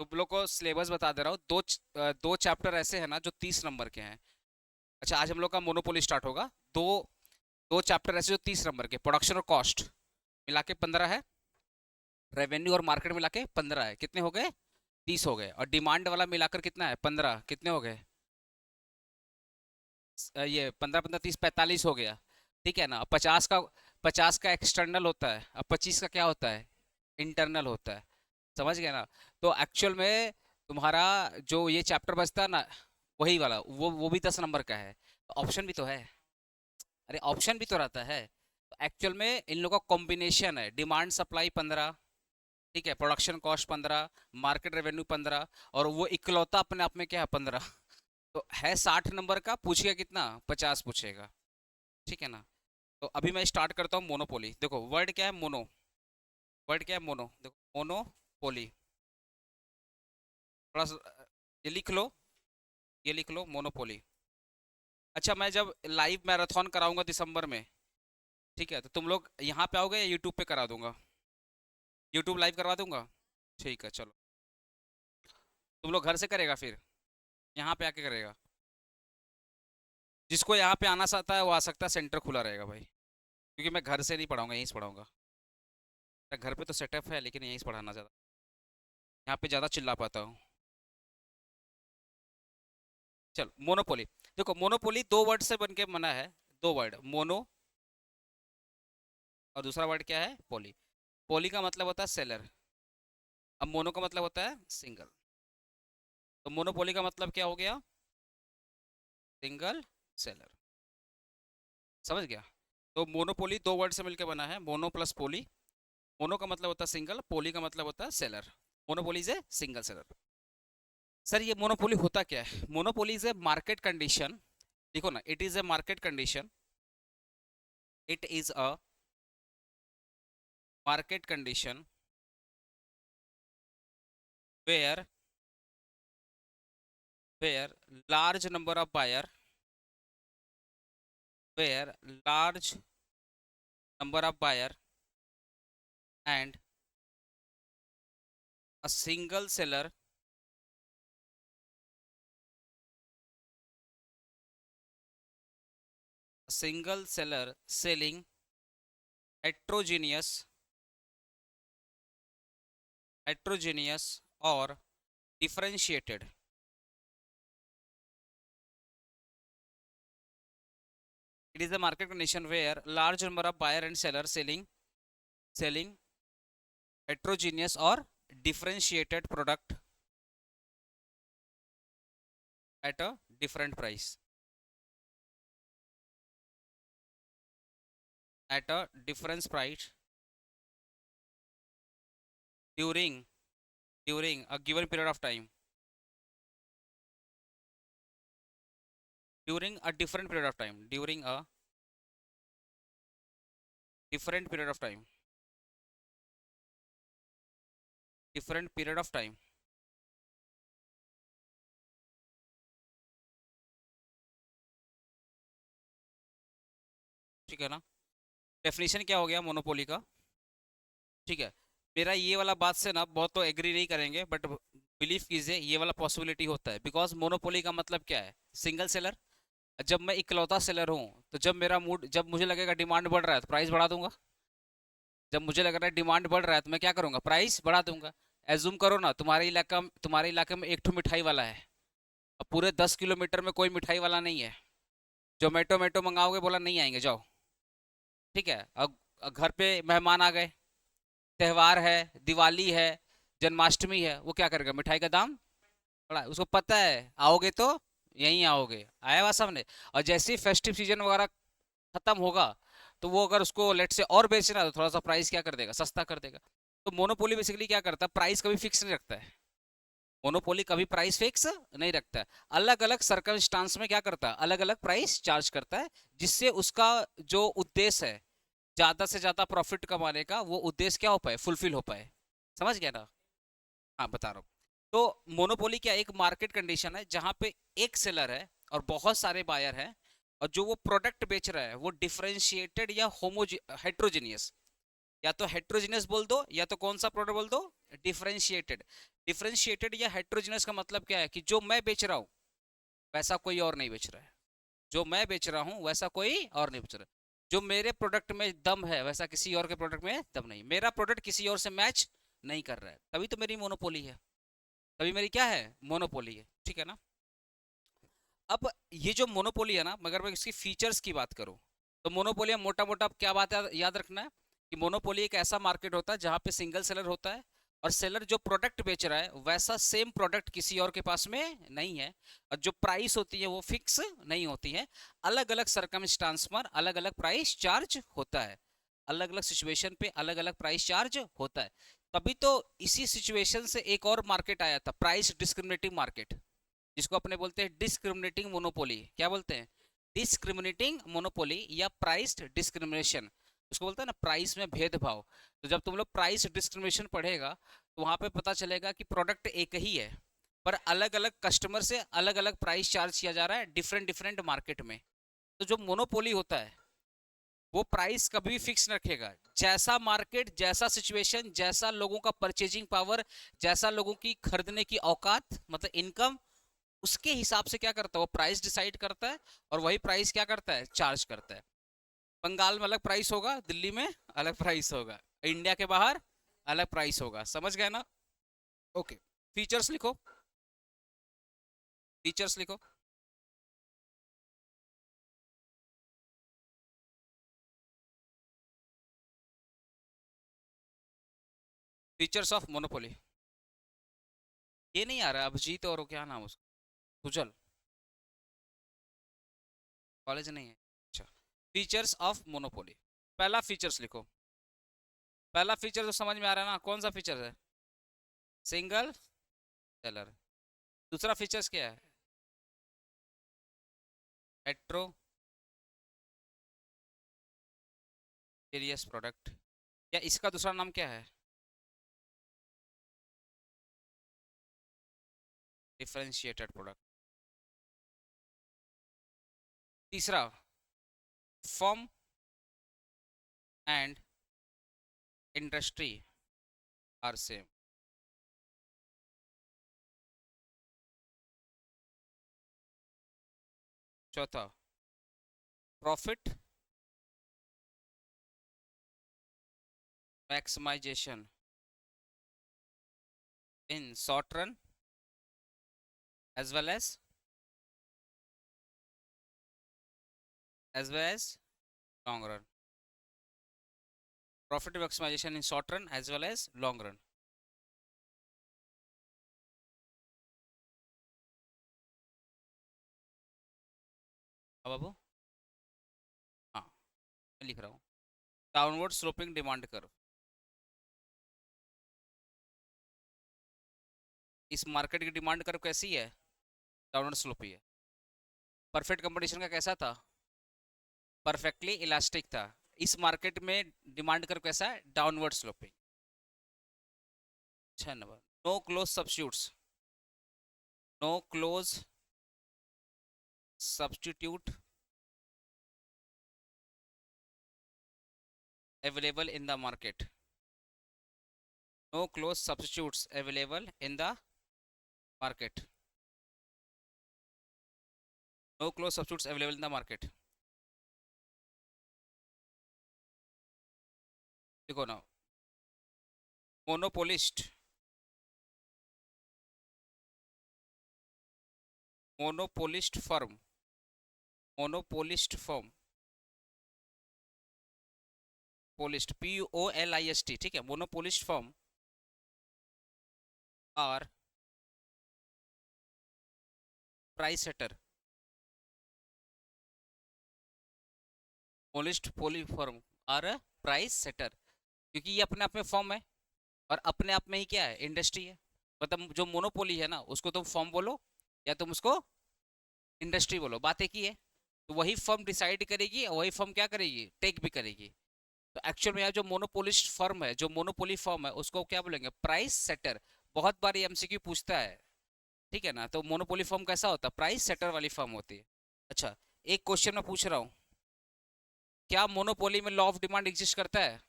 तुम लोग को सिलेबस बता दे रहा हूँ। दो चैप्टर ऐसे हैं ना जो 30 नंबर के हैं। अच्छा, आज हम लोग का मोनोपोली स्टार्ट होगा। दो दो चैप्टर ऐसे जो 30 नंबर के, प्रोडक्शन और कॉस्ट मिला के 15 है, रेवेन्यू और मार्केट मिला के 15 है। कितने हो गए? 30 हो गए। और डिमांड वाला मिलाकर कितना है? 15। कितने हो गए? ये 15 15 30 45 हो गया। ठीक है ना? अब 50 का एक्सटर्नल होता है, अब 25 का क्या होता है? इंटरनल होता है। समझ गए ना? तो एक्चुअल में तुम्हारा जो ये चैप्टर बचता है ना, वही वाला, वो भी 10 नंबर का है। तो ऑप्शन भी तो है। अरे ऑप्शन भी तो रहता है। तो एक्चुअल में इन लोगों का कॉम्बिनेशन है, डिमांड सप्लाई 15, ठीक है, प्रोडक्शन कॉस्ट 15, मार्केट रेवेन्यू 15, और वो इकलौता अपने आप में क्या है? 15। तो है 60 नंबर का, पूछेगा कितना? 50 पूछेगा। ठीक है ना? तो अभी मैं स्टार्ट करता हूँ मोनोपोली। देखो वर्ड क्या है? मोनो। वर्ड क्या है? मोनो। देखो मोनोपोली, थोड़ा सा ये लिख लो, ये लिख लो, मोनोपोली। अच्छा, मैं जब लाइव मैराथन कराऊंगा दिसंबर में, ठीक है, तो तुम लोग यहाँ पे आओगे या यूट्यूब पे करा दूंगा? यूट्यूब लाइव करवा दूंगा। ठीक है, चलो। तुम लोग घर से करेगा फिर यहाँ पे आके करेगा? जिसको यहाँ पे आना चाहता है वो आ सकता है, सेंटर खुला रहेगा भाई। क्योंकि मैं घर से नहीं पढ़ाऊंगा, यहीं से पढ़ाऊंगा। घर पे तो सेटअप है, लेकिन यहीं से पढ़ाना ज़्यादा, यहाँ पे ज़्यादा चिल्ला पाता हूँ। चलो मोनोपोली। देखो मोनोपोली दो वर्ड से बन के बना है। दो वर्ड, मोनो और दूसरा वर्ड क्या है? पोली। पोली का मतलब होता है सेलर, अब मोनो का मतलब होता है सिंगल। तो मोनोपोली का मतलब क्या हो गया? Single seller. समझ गया? तो मोनोपोली दो वर्ड से मिलकर बना है, मोनो प्लस पोली। मोनो का मतलब होता है सिंगल, पोली का मतलब होता है seller. Monopoly is a single seller. Sir ये मोनोपोली होता क्या है? Monopoly is a market condition. देखो ना, it is a market condition, it is a market condition where where large number of buyer where large number of buyer and a single seller selling heterogeneous or differentiated. It is a market condition where large number of buyer and seller selling heterogeneous or differentiated product at a different price, at a different price during a given period of time, during a different period of time, during a different period of time, different period of time। ठीक है ना? Definition क्या हो गया monopoly का? ठीक है। मेरा ये वाला बात से ना बहुत तो एग्री नहीं करेंगे, बट बिलीव कीजिए ये वाला पॉसिबिलिटी होता है। बिकॉज मोनोपोली का मतलब क्या है? Single seller. जब मैं इकलौता सेलर हूँ, तो जब मुझे लगेगा डिमांड बढ़ रहा है तो प्राइस बढ़ा दूंगा। जब मुझे लग रहा है डिमांड बढ़ रहा है तो मैं क्या करूंगा? प्राइस बढ़ा दूंगा। एज्यूम करो ना, तुम्हारे इलाके में एक ठो मिठाई वाला है, अब पूरे 10 किलोमीटर में कोई मिठाई वाला नहीं है। जोमेटो मेटो मंगाओगे, बोला नहीं आएंगे, जाओ। ठीक है। अब घर पे मेहमान आ गए, त्योहार है, दिवाली है, जन्माष्टमी है, वो क्या करेगा? मिठाई का दाम बढ़ा। उसको पता है आओगे तो यहीं आओगे, आया हुआ सामने। और जैसे ही फेस्टिव सीजन वगैरह खत्म होगा, तो वो अगर उसको लेट से और बेचना है तो थोड़ा सा प्राइस क्या कर देगा? सस्ता कर देगा। तो मोनोपोली बेसिकली क्या करता है? प्राइस कभी फिक्स नहीं रखता है। मोनोपोली कभी प्राइस फिक्स नहीं रखता है। अलग अलग सर्कमस्टांस में क्या करता है? अलग अलग प्राइस चार्ज करता है, जिससे उसका जो उद्देश्य है ज्यादा से ज्यादा प्रॉफिट कमाने का, वो उद्देश्य क्या हो पाए? फुलफिल हो पाए। समझ गया ना? हाँ, बता रहा हूँ। तो मोनोपोली क्या, एक मार्केट कंडीशन है जहां पे एक सेलर है और बहुत सारे बायर हैं, और जो वो प्रोडक्ट बेच रहा है वो डिफरेंशिएटेड या होमो हेट्रोजीनियस, या तो हेट्रोजीनियस बोल दो, या तो कौन सा प्रोडक्ट बोल दो? डिफरेंशिएटेड। डिफरेंशिएटेड या हेट्रोजिनस का मतलब क्या है कि जो मैं बेच रहा हूँ वैसा कोई और नहीं बेच रहा है, जो मैं बेच रहा हूँ वैसा कोई और नहीं बेच रहा है, जो मेरे प्रोडक्ट में दम है वैसा किसी और के प्रोडक्ट में दम नहीं, मेरा प्रोडक्ट किसी और से मैच नहीं कर रहा है, तभी तो मेरी मोनोपोली है, तभी मेरी क्या है, मोनोपोली है, ठीक है ना। अब ये जो मोनोपोली है ना, मगर मैं इसकी फीचर्स की बात करूं तो मोनोपोली में मोटा मोटा क्या बात है याद रखना है कि मोनोपोली एक ऐसा मार्केट होता है जहां पे सिंगल सेलर होता है और सेलर जो प्रोडक्ट बेच रहा है वैसा सेम प्रोडक्ट किसी और के पास में नहीं है, और जो प्राइस होती है वो फिक्स नहीं होती है, अलग अलग सरकमस्टांस पर अलग अलग प्राइस चार्ज होता है, अलग अलग सिचुएशन पे अलग अलग प्राइस चार्ज होता है। तभी तो इसी सिचुएशन से एक और मार्केट आया था, प्राइस डिस्क्रिमिनेटिंग मार्केट, जिसको अपने बोलते हैं डिस्क्रिमिनेटिंग मोनोपोली। क्या बोलते हैं, डिस्क्रिमिनेटिंग मोनोपोली या प्राइस डिस्क्रिमिनेशन, उसको बोलते हैं ना प्राइस में भेदभाव। तो जब तुम लोग प्राइस डिस्क्रिमिनेशन पढ़ेगा तो वहां पे पता चलेगा कि प्रोडक्ट एक ही है पर अलग अलग कस्टमर से अलग अलग प्राइस चार्ज किया जा रहा है डिफरेंट डिफरेंट मार्केट में। तो जो मोनोपोली होता है वो प्राइस कभी फिक्स रखेगा, जैसा मार्केट जैसा सिचुएशन जैसा लोगों का परचेजिंग पावर, जैसा लोगों की खरीदने की औकात मतलब इनकम, उसके हिसाब से क्या करता है वो प्राइस डिसाइड करता है, और वही प्राइस क्या करता है चार्ज करता है। बंगाल में अलग प्राइस होगा, दिल्ली में अलग प्राइस होगा, इंडिया के बाहर अलग प्राइस होगा, समझ गए ना। ओके, फीचर्स लिखो, फीचर्स लिखो। फीचर्स ऑफ मोनोपोली, ये नहीं आ रहा अभिजीत और क्या नाम उसका, सुजल, कॉलेज नहीं है, अच्छा। फीचर्स ऑफ मोनोपोली, पहला फीचर्स लिखो, पहला फीचर तो समझ में आ रहा है ना, कौन सा फीचर है, सिंगल सेलर। दूसरा फीचर्स क्या है, हेट्रो वेरियस प्रोडक्ट, या इसका दूसरा नाम क्या है, डिफरेंशिएटेड प्रोडक्ट। तीसरा, firm and industry are same. चौथा, profit maximization in short run as well as long run, profit maximization in short run as well as long run। अब बाबू, हाँ मैं लिख रहा हूँ, डाउनवर्ड स्लोपिंग डिमांड कर्व, इस market की डिमांड कर्व कैसी है, डाउनवर्ड स्लोपी है। परफेक्ट कंपटीशन का कैसा था, परफेक्टली इलास्टिक था, इस मार्केट में डिमांड कर्व कैसा है, downward sloping. 6 number, no close substitutes, no close substitute available in the market, no close substitutes available in the market, no close substitutes available in the market। देखो ना, monopolist, monopolist firm, monopolist firm, polist POLIST, ठीक है, monopolist firm are price setter, monopolist firm are price setter, क्योंकि ये अपने आप में firm है और अपने आप में ही क्या है, इंडस्ट्री है। मतलब जो मोनोपोली है ना उसको तुम फर्म बोलो या तुम उसको इंडस्ट्री बोलो, बात एक ही है। तो वही फर्म डिसाइड करेगी और वही फर्म क्या करेगी, टेक भी करेगी। तो एक्चुअल में यहाँ जो मोनोपोलिस्ट फर्म है, जो मोनोपोली फर्म है, उसको क्या बोलेंगे, प्राइस सेटर। बहुत बार ये MCQ पूछता है, ठीक है ना। तो मोनोपोली फर्म कैसा होता है, प्राइस सेटर वाली फर्म होती है। अच्छा, एक क्वेश्चन मैं पूछ रहा हूँ, क्या मोनोपोली में लॉ ऑफ डिमांड एग्जिस्ट करता है,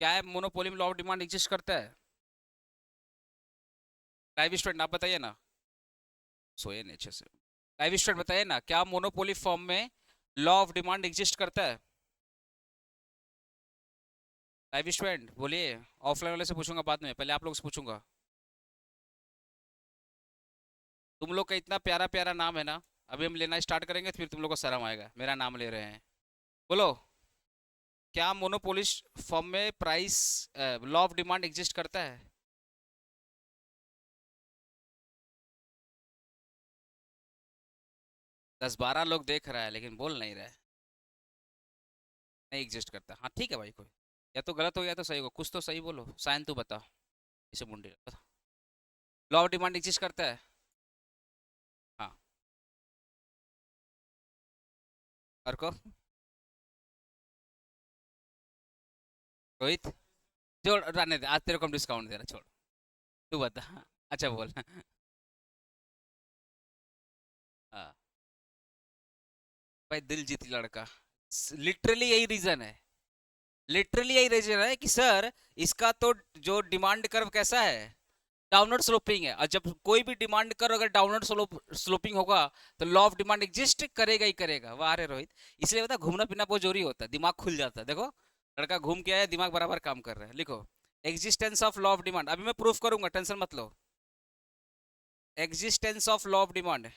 क्या है मोनोपोली में लॉ ऑफ डिमांड एग्जिस्ट करता है? लाइव स्टूडेंट आप बताइए ना, सोए नीचे से। लाइव स्टूडेंट बताइए ना, क्या मोनोपोली फॉर्म में लॉ ऑफ डिमांड एग्जिस्ट करता है? लाइव स्टूडेंट बोलिए। ऑफलाइन वाले से पूछूंगा बाद में, पहले आप लोग से पूछूंगा। तुम लोग का इतना प्यारा प्यारा नाम है ना, अभी हम लेना स्टार्ट करेंगे तो फिर तुम लोग को शर्म आएगा, मेरा नाम ले रहे हैं। बोलो, क्या मोनोपोलिस्ट फॉर्म में price law of demand exist करता है? 10-12 लोग देख रहा है लेकिन बोल नहीं रहे। नहीं एग्जिस्ट करता, हाँ ठीक है भाई, कोई या तो गलत हो या तो सही हो, कुछ तो सही बोलो। साइन तू बता, इसे मुंडे लॉ ऑफ डिमांड एग्जिस्ट करता है? हाँ। और को रोहित, छोड़ रहने दे, आज तेरे को हम डिस्काउंट दे रहा, छोड़। तू बता। अच्छा बोल। हाँ भाई, दिल जीत लड़का। लिटरली यही रीजन है, लिटरली यही रीजन है कि सर इसका तो जो डिमांड कर्व कैसा है, डाउनवर्ड स्लोपिंग है। और जब कोई भी डिमांड कर्व अगर डाउनवर्ड स्लोपिंग होगा तो लॉ ऑफ डिमांड एग्जिस्ट करेगा ही करेगा। वाह रे रोहित, इसलिए बता घूमना फिरना बहुत जरूरी होता है, दिमाग खुल जाता है। देखो लड़का घूम के आया, दिमाग बराबर काम कर रहा है। लिखो, existence of law of demand, अभी मैं प्रूफ करूंगा, टेंशन मत लो। Existence of law of demand,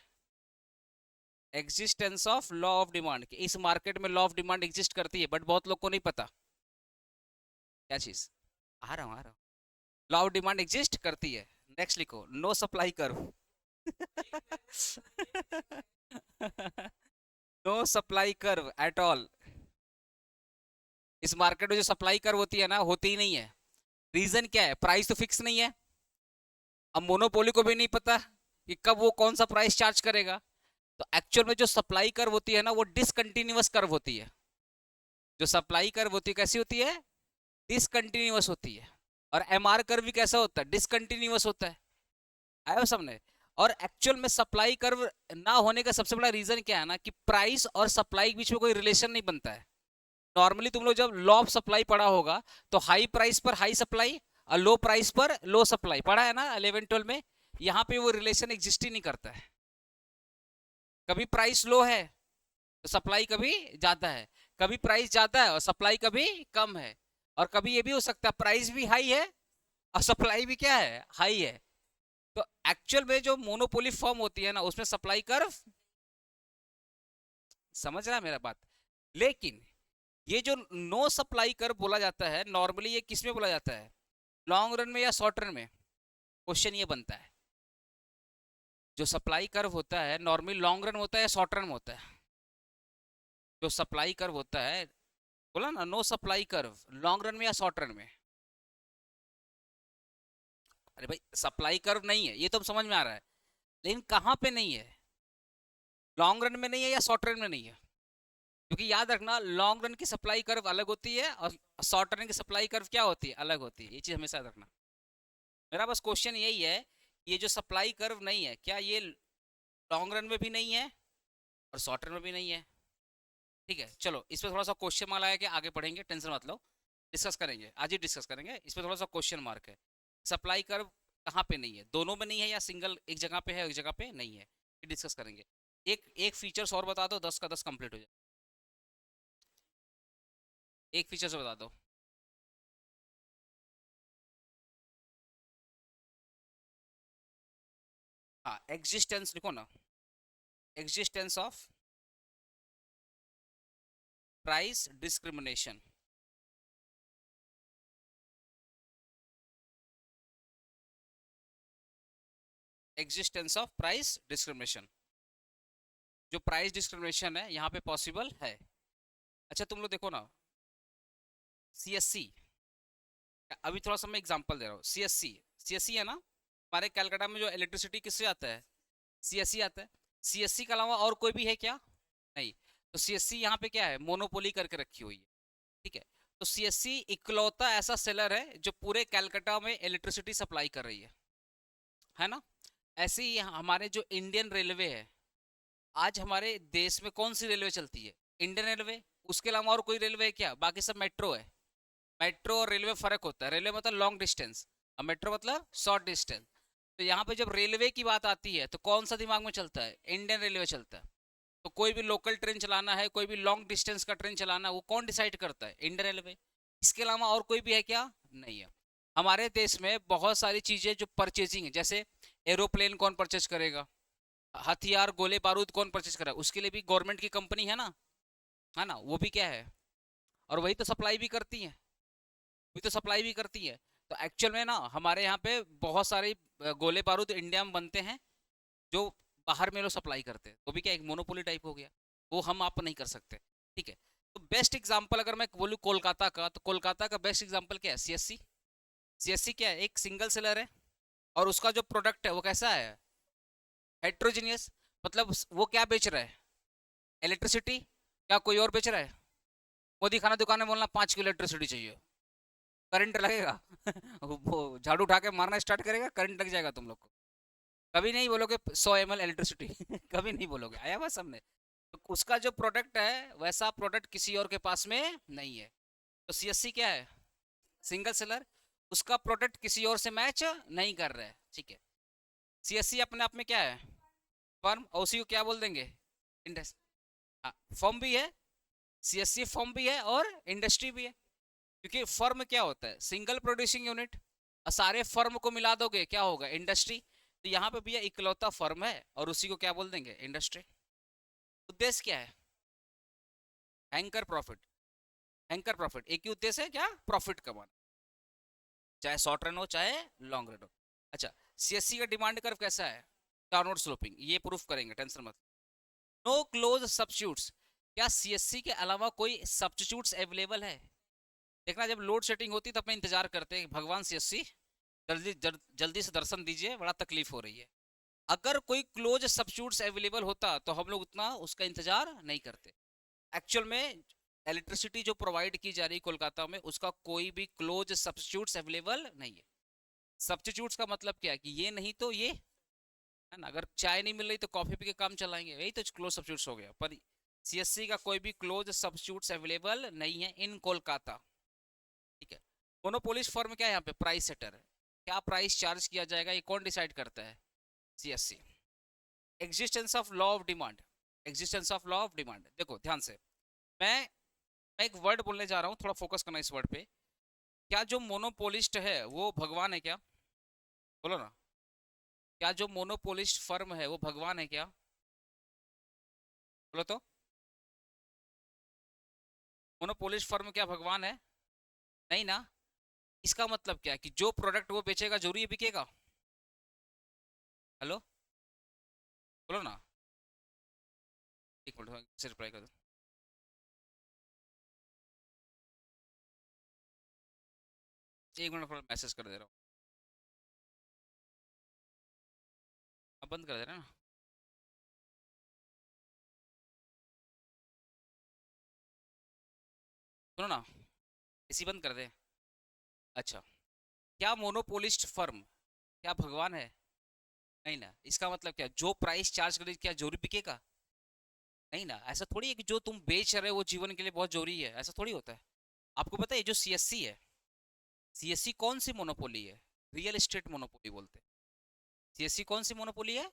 existence of law of demand, इस मार्केट में लॉ ऑफ डिमांड एग्जिस्ट करती है, बट बहुत लोग को नहीं पता। क्या चीज? आ रहा हूँ आ रहा हूँ। लॉ ऑफ डिमांड एग्जिस्ट करती है। नेक्स्ट लिखो, no supply curve. No supply curve at all. इस मार्केट में जो सप्लाई कर्व होती है ना, होती ही नहीं है। रीजन क्या है? प्राइस तो फिक्स नहीं है। अब मोनोपोली को भी नहीं पता कि कब वो कौन सा प्राइस चार्ज करेगा। तो एक्चुअल में जो सप्लाई कर्व होती है ना, वो डिसकंटिन्यूअस कर्व होती है। जो सप्लाई कर्व होती है कैसी होती है? डिसकंटिन्यूअस होती है। और एमआर कर्व भी कैसा होता है? डिसकंटिन्यूअस होता है। आया समझे? और एक्चुअल में सप्लाई कर्व ना होने का सबसे बड़ा रीजन क्या है ना, कि प्राइस और सप्लाई के बीच में कोई रिलेशन नहीं बनता है। नॉर्मली तुम लोग जब लॉ ऑफ सप्लाई पढ़ा होगा तो हाई प्राइस पर हाई सप्लाई और लो प्राइस पर लो सप्लाई पढ़ा है ना 11-12 में। यहाँ पे वो रिलेशन एग्जिस्ट ही नहीं करता है। कभी प्राइस लो है तो सप्लाई कभी ज्यादा है, कभी प्राइस ज्यादा है और सप्लाई कभी कम है। और कभी ये भी हो सकता है प्राइस भी हाई है और सप्लाई भी क्या है, हाई है। तो एक्चुअल में जो मोनोपोली फॉर्म होती है ना, उसमें सप्लाई कर्व, समझ रहा है मेरा बात? लेकिन ये जो नो सप्लाई कर्व बोला जाता है, नॉर्मली ये किस में बोला जाता है? लॉन्ग रन में या शॉर्ट रन में? क्वेश्चन ये बनता है, जो सप्लाई कर्व होता है नॉर्मली लॉन्ग रन होता है या शॉर्ट रन में होता है? जो सप्लाई कर्व होता है, बोला ना no supply curve, long run में या शॉर्ट रन में? अरे भाई सप्लाई कर्व नहीं है, ये तो समझ में आ रहा है, लेकिन कहाँ पे नहीं है? लॉन्ग रन में नहीं है या शॉर्ट रन में नहीं है? क्योंकि याद रखना, लॉन्ग रन की सप्लाई कर्व अलग होती है और शॉर्ट रन की सप्लाई कर्व क्या होती है, अलग होती है। ये चीज हमेशा याद रखना। मेरा बस क्वेश्चन यही है, ये जो सप्लाई कर्व नहीं है, क्या ये लॉन्ग रन में भी नहीं है और शॉर्ट रन में भी नहीं है? ठीक है, चलो इस पर थोड़ा सा क्वेश्चन मार्क लगा के आगे बढ़ेंगे, टेंशन मत लो, डिस्कस करेंगे, आज ही डिस्कस करेंगे। इस पर थोड़ा सा क्वेश्चन मार्क है, सप्लाई कर्व कहाँ पे नहीं है, दोनों में नहीं है या सिंगल एक जगह पे है एक जगह पे नहीं है, ये डिस्कस करेंगे। एक एक फीचर्स और बता दो, 10 का 10 कंप्लीट हो जाए। एक फीचर्स बता दो। हाँ एग्जिस्टेंस लिखो ना, existence of price discrimination. Existence of price discrimination, जो प्राइस डिस्क्रिमिनेशन है यहाँ पे पॉसिबल है। अच्छा तुम लोग देखो ना, सीएससी, अभी थोड़ा सा मैं एग्जांपल दे रहा हूँ। सीएससी, सीएससी है ना, हमारे कलकत्ता में जो इलेक्ट्रिसिटी किससे आता है, सीएससी आता है। सीएससी के अलावा और कोई भी है क्या? नहीं। तो सीएससी यहाँ पे क्या है, मोनोपोली करके रखी हुई है। ठीक है, तो सीएससी इकलौता ऐसा सेलर है जो पूरे कलकत्ता में इलेक्ट्रिसिटी सप्लाई कर रही है ना? ऐसे ही हमारे जो इंडियन रेलवे है, आज हमारे देश में कौन सी रेलवे चलती है? Indian railway. उसके अलावा और कोई रेलवे है क्या? बाकी सब मेट्रो है। मेट्रो और रेलवे फर्क होता है। रेलवे मतलब लॉन्ग डिस्टेंस और मेट्रो मतलब शॉर्ट डिस्टेंस। तो यहाँ पे जब रेलवे की बात आती है तो कौन सा दिमाग में चलता है? इंडियन रेलवे चलता है। तो कोई भी लोकल ट्रेन चलाना है, कोई भी लॉन्ग डिस्टेंस का ट्रेन चलाना है, वो कौन डिसाइड करता है? Indian railway. इसके अलावा और कोई भी है क्या? नहीं है। हमारे देश में बहुत सारी चीजें जो परचेजिंग है, जैसे एरोप्लेन कौन परचेज करेगा, हथियार गोले बारूद कौन परचेज करेगा, उसके लिए भी गवर्नमेंट की कंपनी है ना, वो भी क्या है, और वही तो सप्लाई भी करती है, वही तो सप्लाई भी करती है। तो एक्चुअल में ना हमारे यहाँ पे बहुत सारे गोले बारूद इंडिया में बनते हैं जो बाहर में लोग सप्लाई करते हैं, तो भी क्या एक मोनोपोली टाइप हो गया, वो हम आप नहीं कर सकते। ठीक है। तो बेस्ट एग्जांपल अगर मैं बोलूँ कोलकाता का, तो कोलकाता का बेस्ट एग्जांपल क्या है? सीएससी। सीएससी क्या है? एक सिंगल सेलर है, और उसका जो प्रोडक्ट है वो कैसा है? हेट्रोजीनियस। मतलब वो क्या बेच रहा है? इलेक्ट्रिसिटी। क्या कोई और बेच रहा है? मोदी खाना दुकान में बोलना 5 किलो इलेक्ट्रिसिटी चाहिए, करंट लगेगा। वो झाड़ू उठा के मारना स्टार्ट करेगा, करंट लग जाएगा तुम लोग को। कभी नहीं बोलोगे 100 ml इलेक्ट्रिसिटी। कभी नहीं बोलोगे, आया बस हमने। तो उसका जो प्रोडक्ट है वैसा प्रोडक्ट किसी और के पास में नहीं है। तो सीएससी क्या है? Single seller. उसका प्रोडक्ट किसी और से मैच नहीं कर रहा है। ठीक है। सीएससी अपने आप में क्या है? फर्म। और उसी को क्या बोल देंगे? इंडस्ट्री। हाँ, फर्म भी है, सीएससी फर्म भी है और इंडस्ट्री भी है। क्योंकि फर्म क्या होता है? Single producing unit. और सारे फर्म को मिला दोगे क्या होगा? इंडस्ट्री। तो यहाँ पे भैया इकलौता फर्म है और उसी को क्या बोल देंगे? इंडस्ट्री। उद्देश्य क्या है? Hanker profit. हैंकर प्रॉफिट, एक ही उद्देश्य है, क्या? प्रॉफिट कमाना, चाहे शॉर्ट रन हो चाहे लॉन्ग रन हो। अच्छा, सीएससी का डिमांड कर्व कैसा है? डाउनवर्ड स्लोपिंग, ये प्रूफ करेंगे, टेंशन मत। No close substitutes. क्या सीएससी के अलावा कोई सब्स्टिट्यूट्स अवेलेबल है? देखना, जब लोड शेडिंग होती है तो अपने इंतजार करते हैं भगवान सीएससी जल्दी जल्दी से दर्शन दीजिए, बड़ा तकलीफ हो रही है। अगर कोई क्लोज सब्स्टिट्यूट्स अवेलेबल होता तो हम लोग उतना उसका इंतजार नहीं करते। एक्चुअल में इलेक्ट्रिसिटी जो प्रोवाइड की जा रही है कोलकाता में, उसका कोई भी क्लोज सब्स्टिट्यूट्स अवेलेबल नहीं है। सब्स्टिट्यूट्स का मतलब क्या है? कि ये नहीं तो ये, है ना। अगर चाय नहीं मिल रही तो कॉफी पी के काम चलाएंगे, यही तो क्लोज सब्स्टिट्यूट्स हो गया। पर सीएससी का कोई भी क्लोज सब्स्टिट्यूट्स अवेलेबल नहीं है इन कोलकाता। ठीक है। मोनोपोलिस्ट फर्म क्या है यहाँ पे? प्राइस सेटर है। क्या प्राइस चार्ज किया जाएगा ये कौन डिसाइड करता है? CSC. Existence of law of demand. Existence of law of demand, देखो ध्यान से। मैं एक वर्ड बोलने जा रहा हूँ, थोड़ा फोकस करना इस वर्ड पे। क्या जो मोनोपोलिस्ट है वो भगवान है क्या? बोलो ना। क्या जो मोनोपोलिस्ट फर्म है वो भगवान है क्या? बोलो तो। मोनोपोलिस्ट फर्म क्या भगवान है? नहीं ना। इसका मतलब क्या है? कि जो प्रोडक्ट वो बेचेगा जरूरी है बिकेगा। हेलो, बोलो ना। एक मिनट से रिप्लाई कर दो। एक मिनट, मैसेज कर दे रहा हूँ। अब बंद कर दे रहा है ना। सुनो ना, इसी बंद कर दे। अच्छा, क्या मोनोपोलिस्ट फर्म क्या भगवान है? नहीं ना। इसका मतलब क्या? जो प्राइस चार्ज करे क्या जरूरी बिकेगा? नहीं ना। ऐसा थोड़ी है कि जो तुम बेच रहे हो वो जीवन के लिए बहुत जरूरी है, ऐसा थोड़ी होता है। आपको पता है जो सीएससी है, सीएससी कौन सी मोनोपोली है? रियल एस्टेट मोनोपोली बोलते हैं। सीएससी कौन सी मोनोपोली है?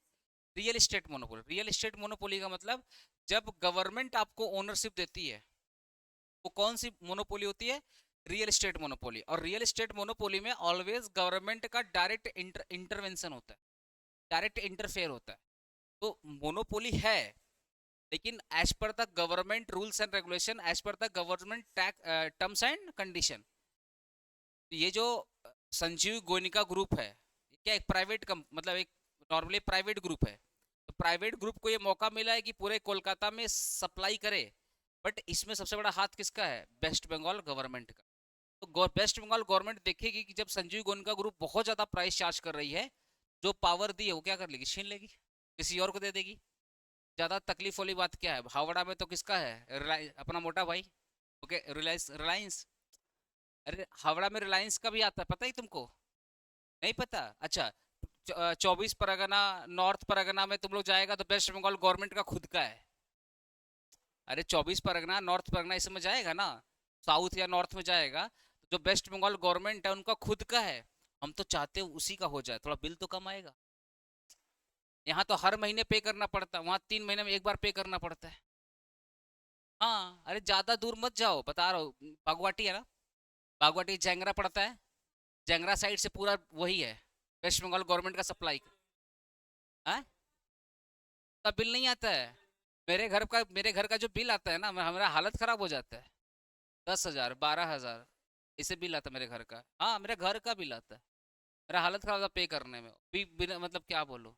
Real estate monopoly. Real estate monopoly का मतलब जब गवर्नमेंट आपको ओनरशिप देती है, वो कौन सी मोनोपोली होती है? Real estate monopoly. और रियल एस्टेट मोनोपोली में ऑलवेज गवर्नमेंट का डायरेक्ट इंटरवेंशन होता है, डायरेक्ट इंटरफेयर होता है। तो मोनोपोली है, लेकिन as per the government rules and regulation, as per the government terms and condition. ये जो संजीव गोयनिका ग्रुप है, क्या एक प्राइवेट मतलब एक नॉर्मली प्राइवेट ग्रुप है। तो प्राइवेट ग्रुप को ये मौका मिला है कि पूरे कोलकाता में सप्लाई करे। बट इसमें सबसे बड़ा हाथ किसका है? वेस्ट बंगाल गवर्नमेंट का। तो वेस्ट बंगाल गवर्नमेंट देखेगी कि जब संजीव गोयनका ग्रुप बहुत ज्यादा प्राइस चार्ज कर रही है, जो पावर दी है वो क्या कर लेगी? छीन लेगी, किसी और को दे देगी। ज्यादा तकलीफ वाली बात क्या है? हावड़ा में तो किसका है? अपना मोटा भाई। ओके, रिलायंस। रिलायंस। अरे हावड़ा में रिलायंस का भी आता है, पता ही तुमको? नहीं पता? अच्छा। 24 परगना, नॉर्थ परगना में तुम लोग जाएगा तो वेस्ट बंगाल गवर्नमेंट का खुद का है। अरे 24 परगना, नॉर्थ परगना इसमें जाएगा ना, साउथ या नॉर्थ में जाएगा, जो वेस्ट बंगाल गवर्नमेंट है उनका खुद का है, हम तो चाहते हैं उसी का हो जाए, थोड़ा बिल तो कम आएगा। यहाँ तो हर महीने पे करना पड़ता है, वहाँ 3 महीने में एक बार पे करना पड़ता है। हाँ, अरे ज्यादा दूर मत जाओ, बता रहा हूँ, बागवाटी है ना, बागवाटी जैंगरा पड़ता है, जैंगरा साइड से पूरा वही है, वेस्ट बंगाल गवर्नमेंट का सप्लाई। हाँ, का बिल नहीं आता है। मेरे घर का जो बिल आता है ना, हमारा हालत खराब हो जाता है। 10,000 12,000 इसे बिल आता है मेरे घर का। हाँ, मेरे घर का बिल आता है, मेरा हालत खराब था पे करने में भी, बिना मतलब क्या बोलूं।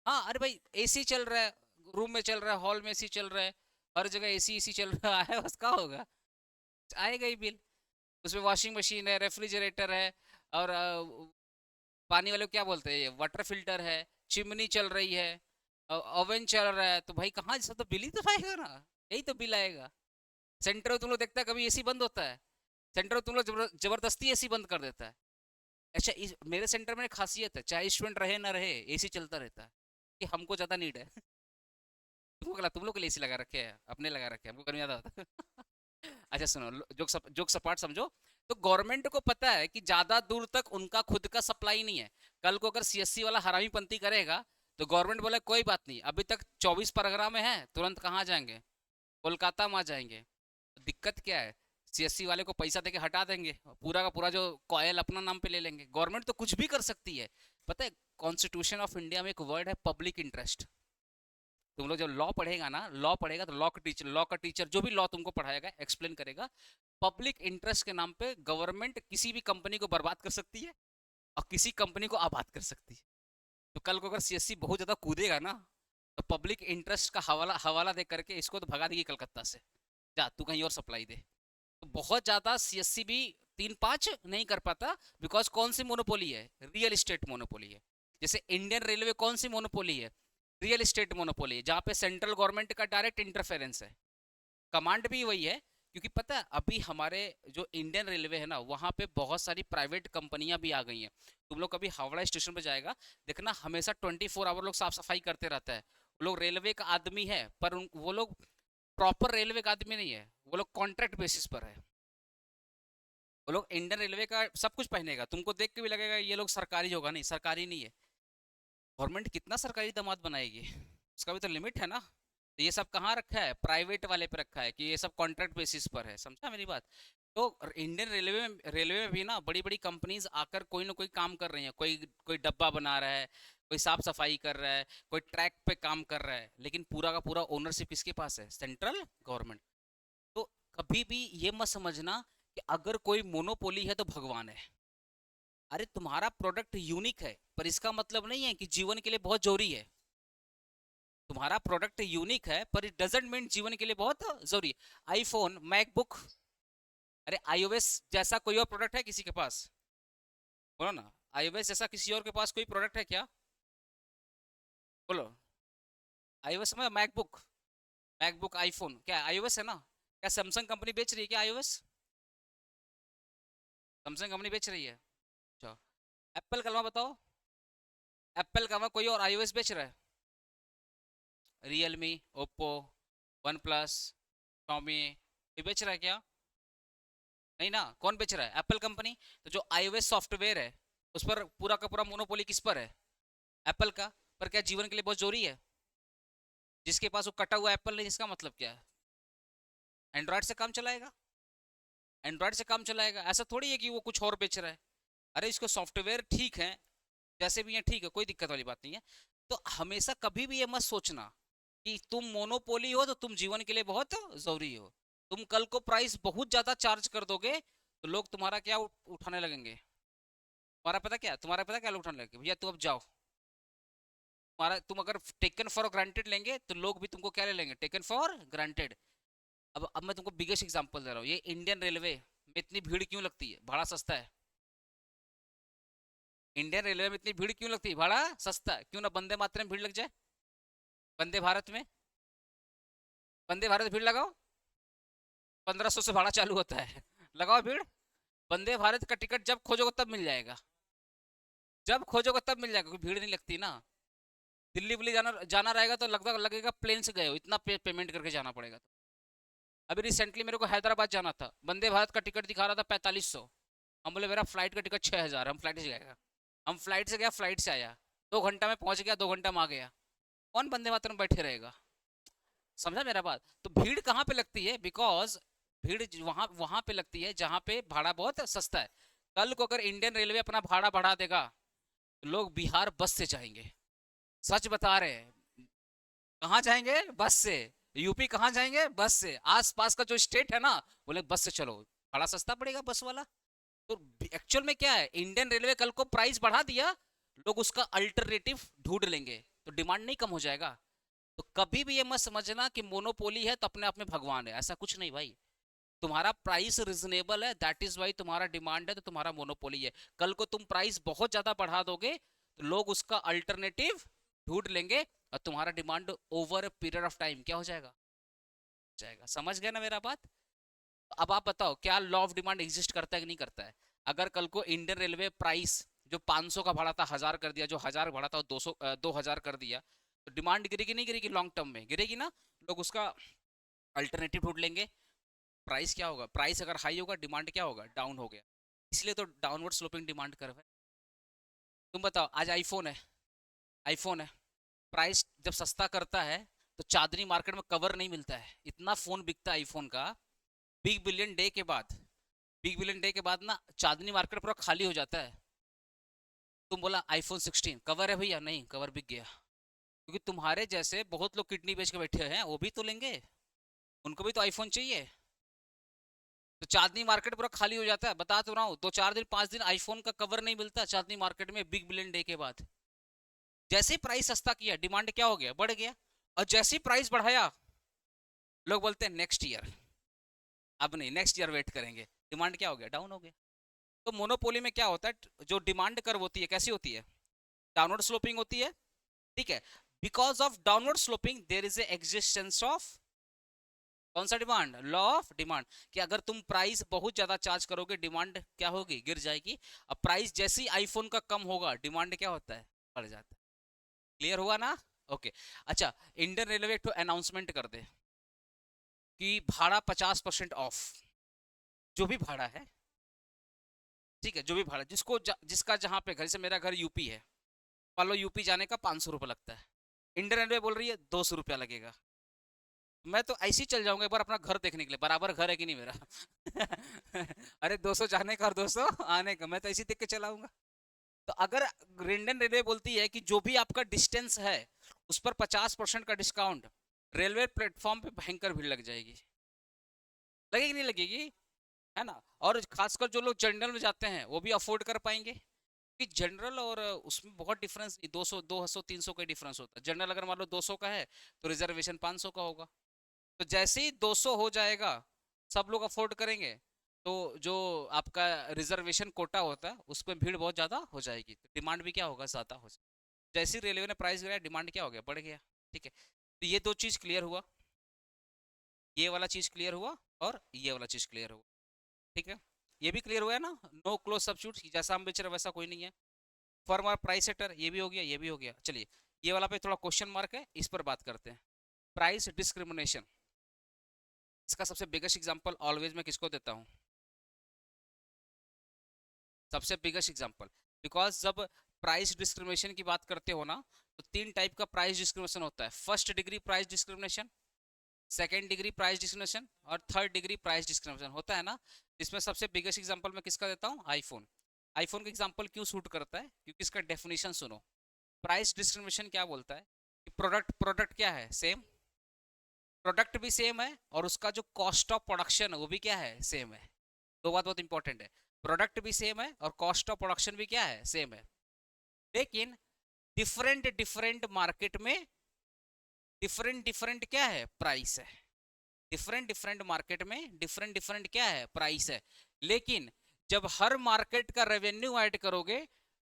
हाँ, अरे भाई एसी चल रहा है, रूम में चल रहा है, हॉल में एसी चल रहा है, हर जगह एसी एसी चल रहा है, बस क्या होगा, आएगा ही बिल। उसमें वॉशिंग मशीन है, रेफ्रिजरेटर है, और पानी वाले को क्या बोलते हैं, ये वाटर फिल्टर है, चिमनी चल रही है, ओवन चल रहा है, तो भाई कहाँ सब तो बिल ही तो आएगा ना, यही तो बिल आएगा। सेंटर में तुम लोग देखता है कभी एसी बंद होता है? सेंटर में तुम लोग जबरदस्ती एसी बंद कर देता है। अच्छा, मेरे सेंटर में एक खासियत है, चाहे स्टूडेंट रहे ना रहे एसी चलता रहता है, कि हमको ज्यादा नीड है। तुमको क्या, तुम लोग के लिए एसी लगा रखे हैं, अपने लगा रखे हैं, हमको गर्मी ज्यादा होता है। अच्छा सुनो, जोक सपाट समझो। तो गवर्नमेंट को पता है कि ज्यादा दूर तक उनका खुद का सप्लाई नहीं है। कल को अगर सीएससी वाला हरामी पंती करेगा, तो गवर्नमेंट बोले कोई बात नहीं, अभी तक 24 परगना में है, तुरंत कहाँ जाएंगे, कोलकाता में आ जाएंगे। दिक्कत क्या है, सीएससी वाले को पैसा देके हटा देंगे, पूरा का पूरा जो कॉयल अपना नाम पे ले लेंगे। गवर्नमेंट तो कुछ भी कर सकती है। पता है, कॉन्स्टिट्यूशन ऑफ इंडिया में एक वर्ड है पब्लिक इंटरेस्ट। तुम लोग जब लॉ पढ़ेगा ना, लॉ पढ़ेगा तो लॉ का टीचर जो भी लॉ तुमको पढ़ाएगा, एक्सप्लेन करेगा, पब्लिक इंटरेस्ट के नाम पे गवर्नमेंट किसी भी कंपनी को बर्बाद कर सकती है और किसी कंपनी को आबाद कर सकती है। तो कल को अगर सीएससी बहुत ज्यादा कूदेगा ना, तो पब्लिक इंटरेस्ट का हवाला हवाला दे करके इसको तो भगा देगी कलकत्ता से, जा तू कहीं और सप्लाई दे। तो बहुत ज्यादा सीएससी भी 3-5 नहीं कर पाता, बिकॉज कौन सी मोनोपोली है, रियल एस्टेट मोनोपोली है। जैसे इंडियन रेलवे कौन सी मोनोपोली है, रियल एस्टेट मोनोपोली है, जहाँ पे सेंट्रल गवर्नमेंट का डायरेक्ट इंटरफेरेंस है, कमांड भी वही है। क्योंकि पता है अभी हमारे जो इंडियन रेलवे है ना, वहाँ पे बहुत सारी प्राइवेट कंपनियां भी आ गई हैं। तुम लोग कभी हावड़ा स्टेशन पे जाएगा, देखना हमेशा 24 आवर लोग साफ सफाई करते रहता है। वो लोग रेलवे का आदमी है, पर वो लोग प्रॉपर रेलवे का आदमी नहीं है, वो लोग कॉन्ट्रैक्ट बेसिस पर है। वो लोग इंडियन रेलवे का सब कुछ पहनेगा, तुमको देख के भी लगेगा ये लोग सरकारी होगा, नहीं सरकारी नहीं है। गवर्नमेंट कितना सरकारी दामाद बनाएगी, उसका भी तो लिमिट है ना। तो ये सब कहाँ रखा है, प्राइवेट वाले पे रखा है, कि ये सब कॉन्ट्रैक्ट बेसिस पर है, समझा मेरी बात। तो इंडियन रेलवे में भी ना बड़ी बड़ी कंपनीज आकर कोई ना कोई काम कर रही हैं, कोई कोई डब्बा बना रहा है, कोई साफ सफाई कर रहा है, कोई ट्रैक पे काम कर रहा है, लेकिन पूरा का पूरा ओनरशिप किसके पास है, सेंट्रल गवर्नमेंट। तो कभी भी ये मत समझना कि अगर कोई मोनोपोली है तो भगवान है। अरे तुम्हारा प्रोडक्ट यूनिक है, पर इसका मतलब नहीं है कि जीवन के लिए बहुत जरूरी है। तुम्हारा प्रोडक्ट यूनिक है, पर इट डजंट मीन जीवन के लिए बहुत जरूरी है। आईफोन, मैकबुक, अरे आईओएस जैसा कोई और प्रोडक्ट है किसी के पास? बोलो ना, आईओएस जैसा किसी और के पास कोई प्रोडक्ट है क्या? बोलो। आईओएस में मैकबुक, मैकबुक आईफोन क्या आईओएस है ना? क्या सैमसंग कंपनी बेच रही है क्या आईओएस? सैमसंग कंपनी बेच रही है। अच्छा, एप्पल का नाम बताओ, एप्पल का कोई और आईओएस बेच रहा है? Realme, Oppo, one plus, Xiaomi, ये बेच रहा है क्या? नहीं ना, कौन बेच रहा है, एप्पल कंपनी। तो जो आईओएस सॉफ्टवेयर है, उस पर पूरा का पूरा मोनोपोली किस पर है, एप्पल का। पर क्या जीवन के लिए बहुत जरूरी है? जिसके पास वो कटा हुआ एप्पल नहीं, इसका मतलब क्या है, एंड्रॉयड से काम चलाएगा, एंड्रॉयड से काम चलाएगा, ऐसा थोड़ी है कि वो कुछ और बेच रहा है। अरे इसको सॉफ्टवेयर ठीक है, जैसे भी है ठीक है, कोई दिक्कत वाली बात नहीं है। तो हमेशा कभी भी ये मत सोचना कि तुम मोनोपोली हो तो तुम जीवन के लिए बहुत जरूरी हो। तुम कल को प्राइस बहुत ज्यादा चार्ज कर दोगे, तो लोग तुम्हारा क्या उठाने लगेंगे, तुम्हारा पता क्या लोग उठाने लगेंगे, भैया तुम अब जाओ। तुम्हारा तुम अगर टेकन फॉर ग्रांटेड लेंगे, तो लोग भी तुमको क्या ले लेंगे, टेकन फॉर ग्रांटेड। अब मैं तुमको बिगेस्ट एग्जांपल दे रहा हूँ, ये इंडियन रेलवे में इतनी भीड़ क्यों लगती है, भाड़ा सस्ता है। इंडियन रेलवे में इतनी भीड़ क्यों लगती है, भाड़ा सस्ता है, क्यों ना वंदे मातरम में भीड़ लग जाए, वंदे भारत में, वंदे भारत भीड़ लगाओ, 1500 से भाड़ा चालू होता है, लगाओ भीड़। वंदे भारत का टिकट जब खोजोगे तब मिल जाएगा, जब खोजोगे तब मिल जाएगा, कोई भीड़ नहीं लगती ना। दिल्ली विल्ली जाना जाना रहेगा तो लगभग लगेगा प्लेन से गए हो, इतना पेमेंट करके जाना पड़ेगा। अभी रिसेंटली मेरे को हैदराबाद जाना था, वंदे भारत का टिकट दिखा रहा था 4500। हम बोले मेरा फ्लाइट का टिकट 6000, हम फ्लाइट से गए। हम फ्लाइट से गया, फ्लाइट से आया, 2 घंटा में पहुंच गया, 2 घंटा में आ गया। कौन वंदे मातरम बैठे रहेगा? समझा मेरा बात? तो भीड़ कहाँ पे लगती है? बिकॉज भीड़ वहां वहां पे लगती है जहां पे भाड़ा बहुत सस्ता है। कल को अगर इंडियन रेलवे अपना भाड़ा बढ़ा देगा तो लोग बिहार बस से जाएंगे। सच बता रहे हैं। कहाँ जाएंगे? बस से। यूपी कहाँ जाएंगे? बस से। आस पास का जो स्टेट है ना, बोले बस से चलो, बड़ा सस्ता पड़ेगा बस वाला। तो एक्चुअल में क्या है, इंडियन रेलवे कल को प्राइस बढ़ा दिया, लोग उसका अल्टरनेटिव ढूंढ लेंगे, तो डिमांड नहीं कम हो जाएगा? तो कभी भी ये मत समझना कि मोनोपोली है तो अपने आप में भगवान है, ऐसा कुछ नहीं भाई। तुम्हारा प्राइस रिजनेबल है, दैट इज वाई तुम्हारा डिमांड है, तो तुम्हारा मोनोपोली है। कल को तुम प्राइस बहुत ज्यादा बढ़ा दोगे तो लोग उसका अल्टरनेटिव ढूंढ लेंगे, और तुम्हारा demand over a period of time क्या हो जाएगा। समझ गए ना मेरा बात? अब आप बताओ, क्या लॉ ऑफ डिमांड एग्जिस्ट करता है कि नहीं करता है? अगर कल को इंडियन रेलवे प्राइस जो 500 का भाड़ा था 1000 कर दिया, जो 1000 भाड़ा था 200 2000 कर दिया, तो डिमांड गिरेगी नहीं गिरेगी? लॉन्ग टर्म में गिरेगी ना। लोग उसका अल्टरनेटिव ढूंढ लेंगे। प्राइस क्या होगा? प्राइस अगर हाई होगा, डिमांड क्या होगा? डाउन हो गया। इसलिए तो डाउनवर्ड स्लोपिंग डिमांड कर्व है। तुम बताओ, आज आईफोन है, आईफोन है, प्राइस जब सस्ता करता है तो चांदनी मार्केट में कवर नहीं मिलता है, इतना फोन बिकता है आईफोन का। बिग बिलियन डे के बाद, बिग बिलियन डे के बाद ना चांदनी मार्केट पूरा खाली हो जाता है। तुम बोला आईफोन 16 कवर है भैया, नहीं कवर बिक गया। क्योंकि तुम्हारे जैसे बहुत लोग किडनी बेच के बैठे हैं, वो भी तो लेंगे, उनको भी तो आईफोन चाहिए। तो चांदनी मार्केट पूरा खाली हो जाता है, बता तो रहा हूँ। 2 4 दिन 5 दिन आईफोन का कवर नहीं मिलता चांदनी मार्केट में बिग बिलियन डे के बाद। जैसे ही प्राइस सस्ता किया, डिमांड क्या हो गया? बढ़ गया। और जैसे ही प्राइस बढ़ाया, लोग बोलते हैं नेक्स्ट ईयर, अब नहीं, नेक्स्ट ईयर वेट करेंगे। डिमांड क्या हो गया? डाउन हो गया। तो मोनोपोली में क्या होता है, जो डिमांड कर्व होती है कैसी होती है? डाउनवर्ड स्लोपिंग होती है। ठीक है। Because of downward sloping there is a existence of कौन सा डिमांड? Law of demand. कि अगर तुम प्राइस बहुत ज्यादा चार्ज करोगे, डिमांड क्या होगी? गिर जाएगी। अब प्राइस जैसे ही आईफोन का कम होगा, डिमांड क्या होता है? बढ़ जाता है। क्लियर हुआ ना? ओके। अच्छा, इंडियन रेलवे एक अनाउंसमेंट कर दे कि भाड़ा 50% ऑफ, जो भी भाड़ा है, ठीक है, जो भी भाड़ा जिसका जहां पे घर, से मेरा घर यूपी है, मान लो यूपी जाने का 500 रुपये लगता है, इंडियन रेलवे बोल रही है 200 रुपया लगेगा। मैं तो ऐसे ही चल जाऊंगा एक बार अपना घर देखने के लिए, बराबर घर है कि नहीं मेरा। अरे 200 जाने का और 200 आने का, मैं तो ऐसे ही देख के चलाऊंगा। तो अगर इंडियन रेलवे बोलती है कि जो भी आपका डिस्टेंस है उस पर 50% का डिस्काउंट, रेलवे प्लेटफॉर्म पे भयंकर भीड़ लग जाएगी। लगेगी नहीं लगेगी? है ना? और खासकर जो लोग जनरल में जाते हैं वो भी अफोर्ड कर पाएंगे, कि जनरल और उसमें बहुत डिफरेंस नहीं, 200 200 300 का डिफरेंस होता है। जनरल अगर मान लो 200 का है तो रिजर्वेशन 500 का होगा। तो जैसे ही 200 हो जाएगा, सब लोग अफोर्ड करेंगे, तो जो आपका रिजर्वेशन कोटा होता है उस पर भीड़ बहुत ज़्यादा हो जाएगी, तो डिमांड भी क्या होगा? ज़्यादा हो जाएगी। जैसे ही रेलवे ने प्राइस गिराया, डिमांड क्या हो गया? बढ़ गया। ठीक है। तो ये दो चीज़ क्लियर हुआ, ये वाला चीज़ क्लियर हुआ, और ये वाला चीज़ क्लियर हुआ। ठीक है। ये भी क्लियर हुआ है ना? नो क्लोज सब्स्टिट्यूट, जैसा हम बेच रहे हैं वैसा कोई नहीं है। फर्म और प्राइस सेटर, ये भी हो गया, ये भी हो गया। चलिए, ये वाला पे थोड़ा क्वेश्चन मार्क है, इस पर बात करते हैं। प्राइस डिस्क्रिमिनेशन, इसका सबसे बिगेस्ट एग्जांपल ऑलवेज मैं किसको देता हूँ? सबसे बिगेस्ट एग्जांपल, बिकॉज जब प्राइस डिस्क्रिमिनेशन की बात करते हो ना, तो 3 टाइप का प्राइस डिस्क्रिमिनेशन होता है। First degree price discrimination, second degree price discrimination, और थर्ड डिग्री प्राइस डिस्क्रिमिनेशन होता है ना। इसमें सबसे बिगेस्ट एग्जांपल मैं किसका देता हूँ? आईफोन। आईफोन का एग्जांपल क्यों सूट करता है? क्योंकि इसका डेफिनेशन सुनो। प्राइस डिस्क्रिमिनेशन क्या बोलता है कि प्रोडक्ट प्रोडक्ट क्या है? सेम। प्रोडक्ट भी सेम है, और उसका जो कॉस्ट ऑफ प्रोडक्शन है वो भी क्या है? सेम है। दो बात बहुत इंपॉर्टेंट है, प्रोडक्ट भी सेम है और कॉस्ट ऑफ प्रोडक्शन भी क्या है? सेम है। लेकिन डिफरेंट डिफरेंट मार्केट में डिफरेंट डिफरेंट क्या है? प्राइस है। डिफरेंट डिफरेंट मार्केट में डिफरेंट डिफरेंट क्या है? प्राइस है। लेकिन जब हर मार्केट का रेवेन्यू ऐड करोगे,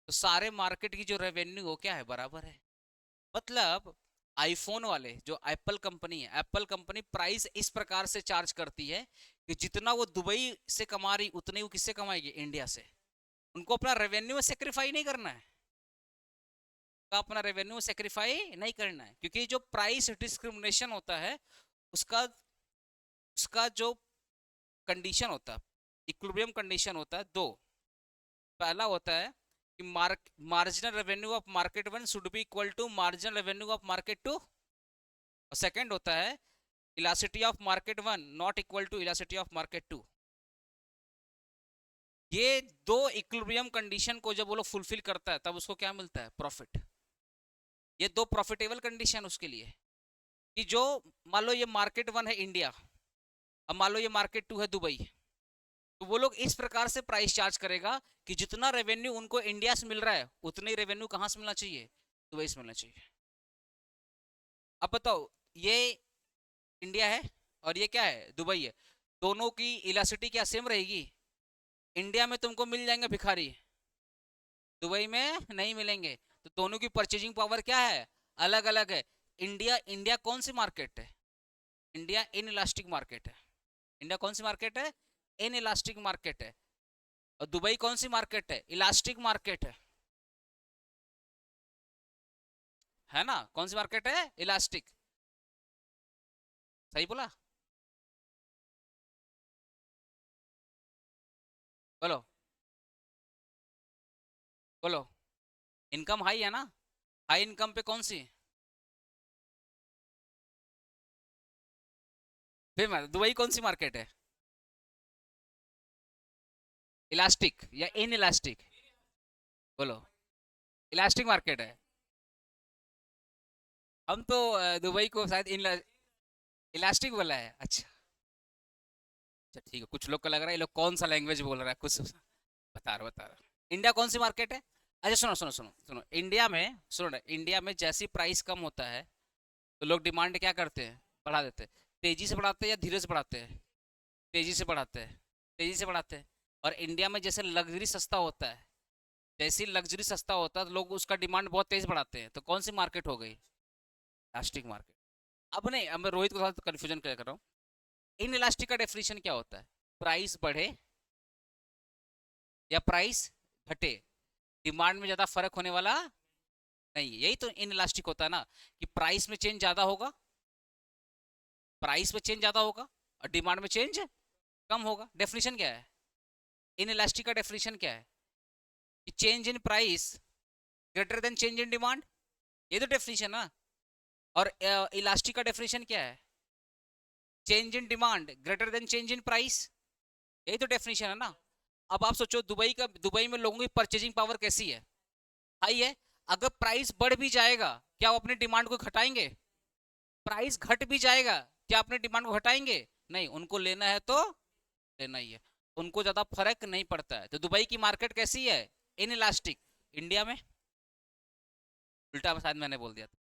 तो सारे मार्केट की जो रेवेन्यू हो क्या है? बराबर है। मतलब आईफोन वाले जो एप्पल कंपनी है, एप्पल कंपनी प्राइस इस प्रकार से चार्ज करती है कि जितना वो दुबई से कमा रही, उतनी वो किससे कमाएगी? इंडिया से। उनको अपना रेवेन्यू में सेक्रीफाई नहीं करना है, तो अपना रेवेन्यू सेक्रीफाई नहीं करना है, क्योंकि जो प्राइस डिस्क्रिमिनेशन होता है उसका उसका जो कंडीशन होता है, इक्विलिब्रियम कंडीशन होता है दो। पहला होता है कि marginal revenue of market one should be equal to marginal revenue of market two, और सेकंड होता है elasticity of market one not equal to elasticity of market two. ये दो इक्विलिब्रियम कंडीशन को जब वो लोग फुलफिल करता है तब उसको क्या मिलता है? प्रॉफिट। ये दो प्रॉफिटेबल कंडीशन उसके लिए, कि जो मान लो ये मार्केट वन है इंडिया, अब मान लो ये मार्केट टू है दुबई, तो वो लोग इस प्रकार से प्राइस चार्ज करेगा कि जितना रेवेन्यू उनको इंडिया से मिल रहा है उतनी रेवेन्यू कहाँ से मिलना चाहिए? दुबई से मिलना चाहिए। अब बताओ, ये इंडिया है और ये क्या है? दुबई है। दोनों की इलास्टिसिटी क्या सेम रहेगी? इंडिया में तुमको मिल जाएंगे भिखारी, दुबई में नहीं मिलेंगे। तो दोनों की परचेजिंग पावर क्या है? अलग अलग है। इंडिया इंडिया कौन सी मार्केट है? इंडिया इन इलास्टिक मार्केट है। इंडिया कौन सी मार्केट है? इन इलास्टिक मार्केट है। और दुबई कौन सी मार्केट है? इलास्टिक मार्केट है ना? कौन सी मार्केट है? इलास्टिक। सही बोला? बोलो बोलो। इनकम हाई है ना? हाई इनकम पे कौन सी? फिर दुबई कौन सी मार्केट है? इलास्टिक या इन इलास्टिक? बोलो। इलास्टिक मार्केट है। हम तो दुबई को शायद इन इलास्टिक बोला है। अच्छा अच्छा ठीक है, कुछ लोग को लग रहा है ये लोग कौन सा लैंग्वेज बोल रहा है, कुछ बता रहा। इंडिया कौन सी मार्केट है? अच्छा सुनो सुनो सुनो सुनो, इंडिया में सुनो ना, इंडिया में जैसी प्राइस कम होता है तो लोग डिमांड क्या करते हैं? बढ़ा देते हैं। तेजी से बढ़ाते हैं या धीरे से बढ़ाते हैं? तेजी से बढ़ाते हैं। तेजी से बढ़ाते हैं। और इंडिया में जैसे लग्जरी सस्ता होता है, जैसे लग्जरी सस्ता होता है तो लोग उसका डिमांड बहुत तेज बढ़ाते हैं। तो कौन सी मार्केट हो गई? Elastic market. अब नहीं, अब मैं रोहित को थोड़ा कंफ्यूजन क्या कर रहा हूँ। इन इलास्टिक का डेफिनेशन क्या होता है? प्राइस बढ़े या प्राइस घटे, डिमांड में ज्यादा फर्क होने वाला नहीं है। यही तो इन इलास्टिक होता है ना, कि प्राइस में चेंज ज्यादा होगा, प्राइस में चेंज ज्यादा होगा और डिमांड में चेंज कम होगा। डेफिनेशन क्या है? इन इलास्टिक का डेफिनेशन क्या है? कि change in price greater than change in demand. ये तो डेफिनेशन है ना। और इलास्टिक का डेफिनेशन क्या है? Change in demand greater than change in price. यही तो डेफिनेशन है ना। अब आप सोचो, दुबई में लोगों की परचेजिंग पावर कैसी है? हाई है। अगर प्राइस बढ़ भी जाएगा क्या वो अपनी डिमांड को घटाएंगे? प्राइस घट भी जाएगा क्या अपने डिमांड को घटाएंगे? नहीं, उनको लेना है तो लेना ही है। उनको ज्यादा फर्क नहीं पड़ता है। तो दुबई की मार्केट कैसी है? In elastic. इंडिया में उल्टा शायद मैंने बोल दिया था।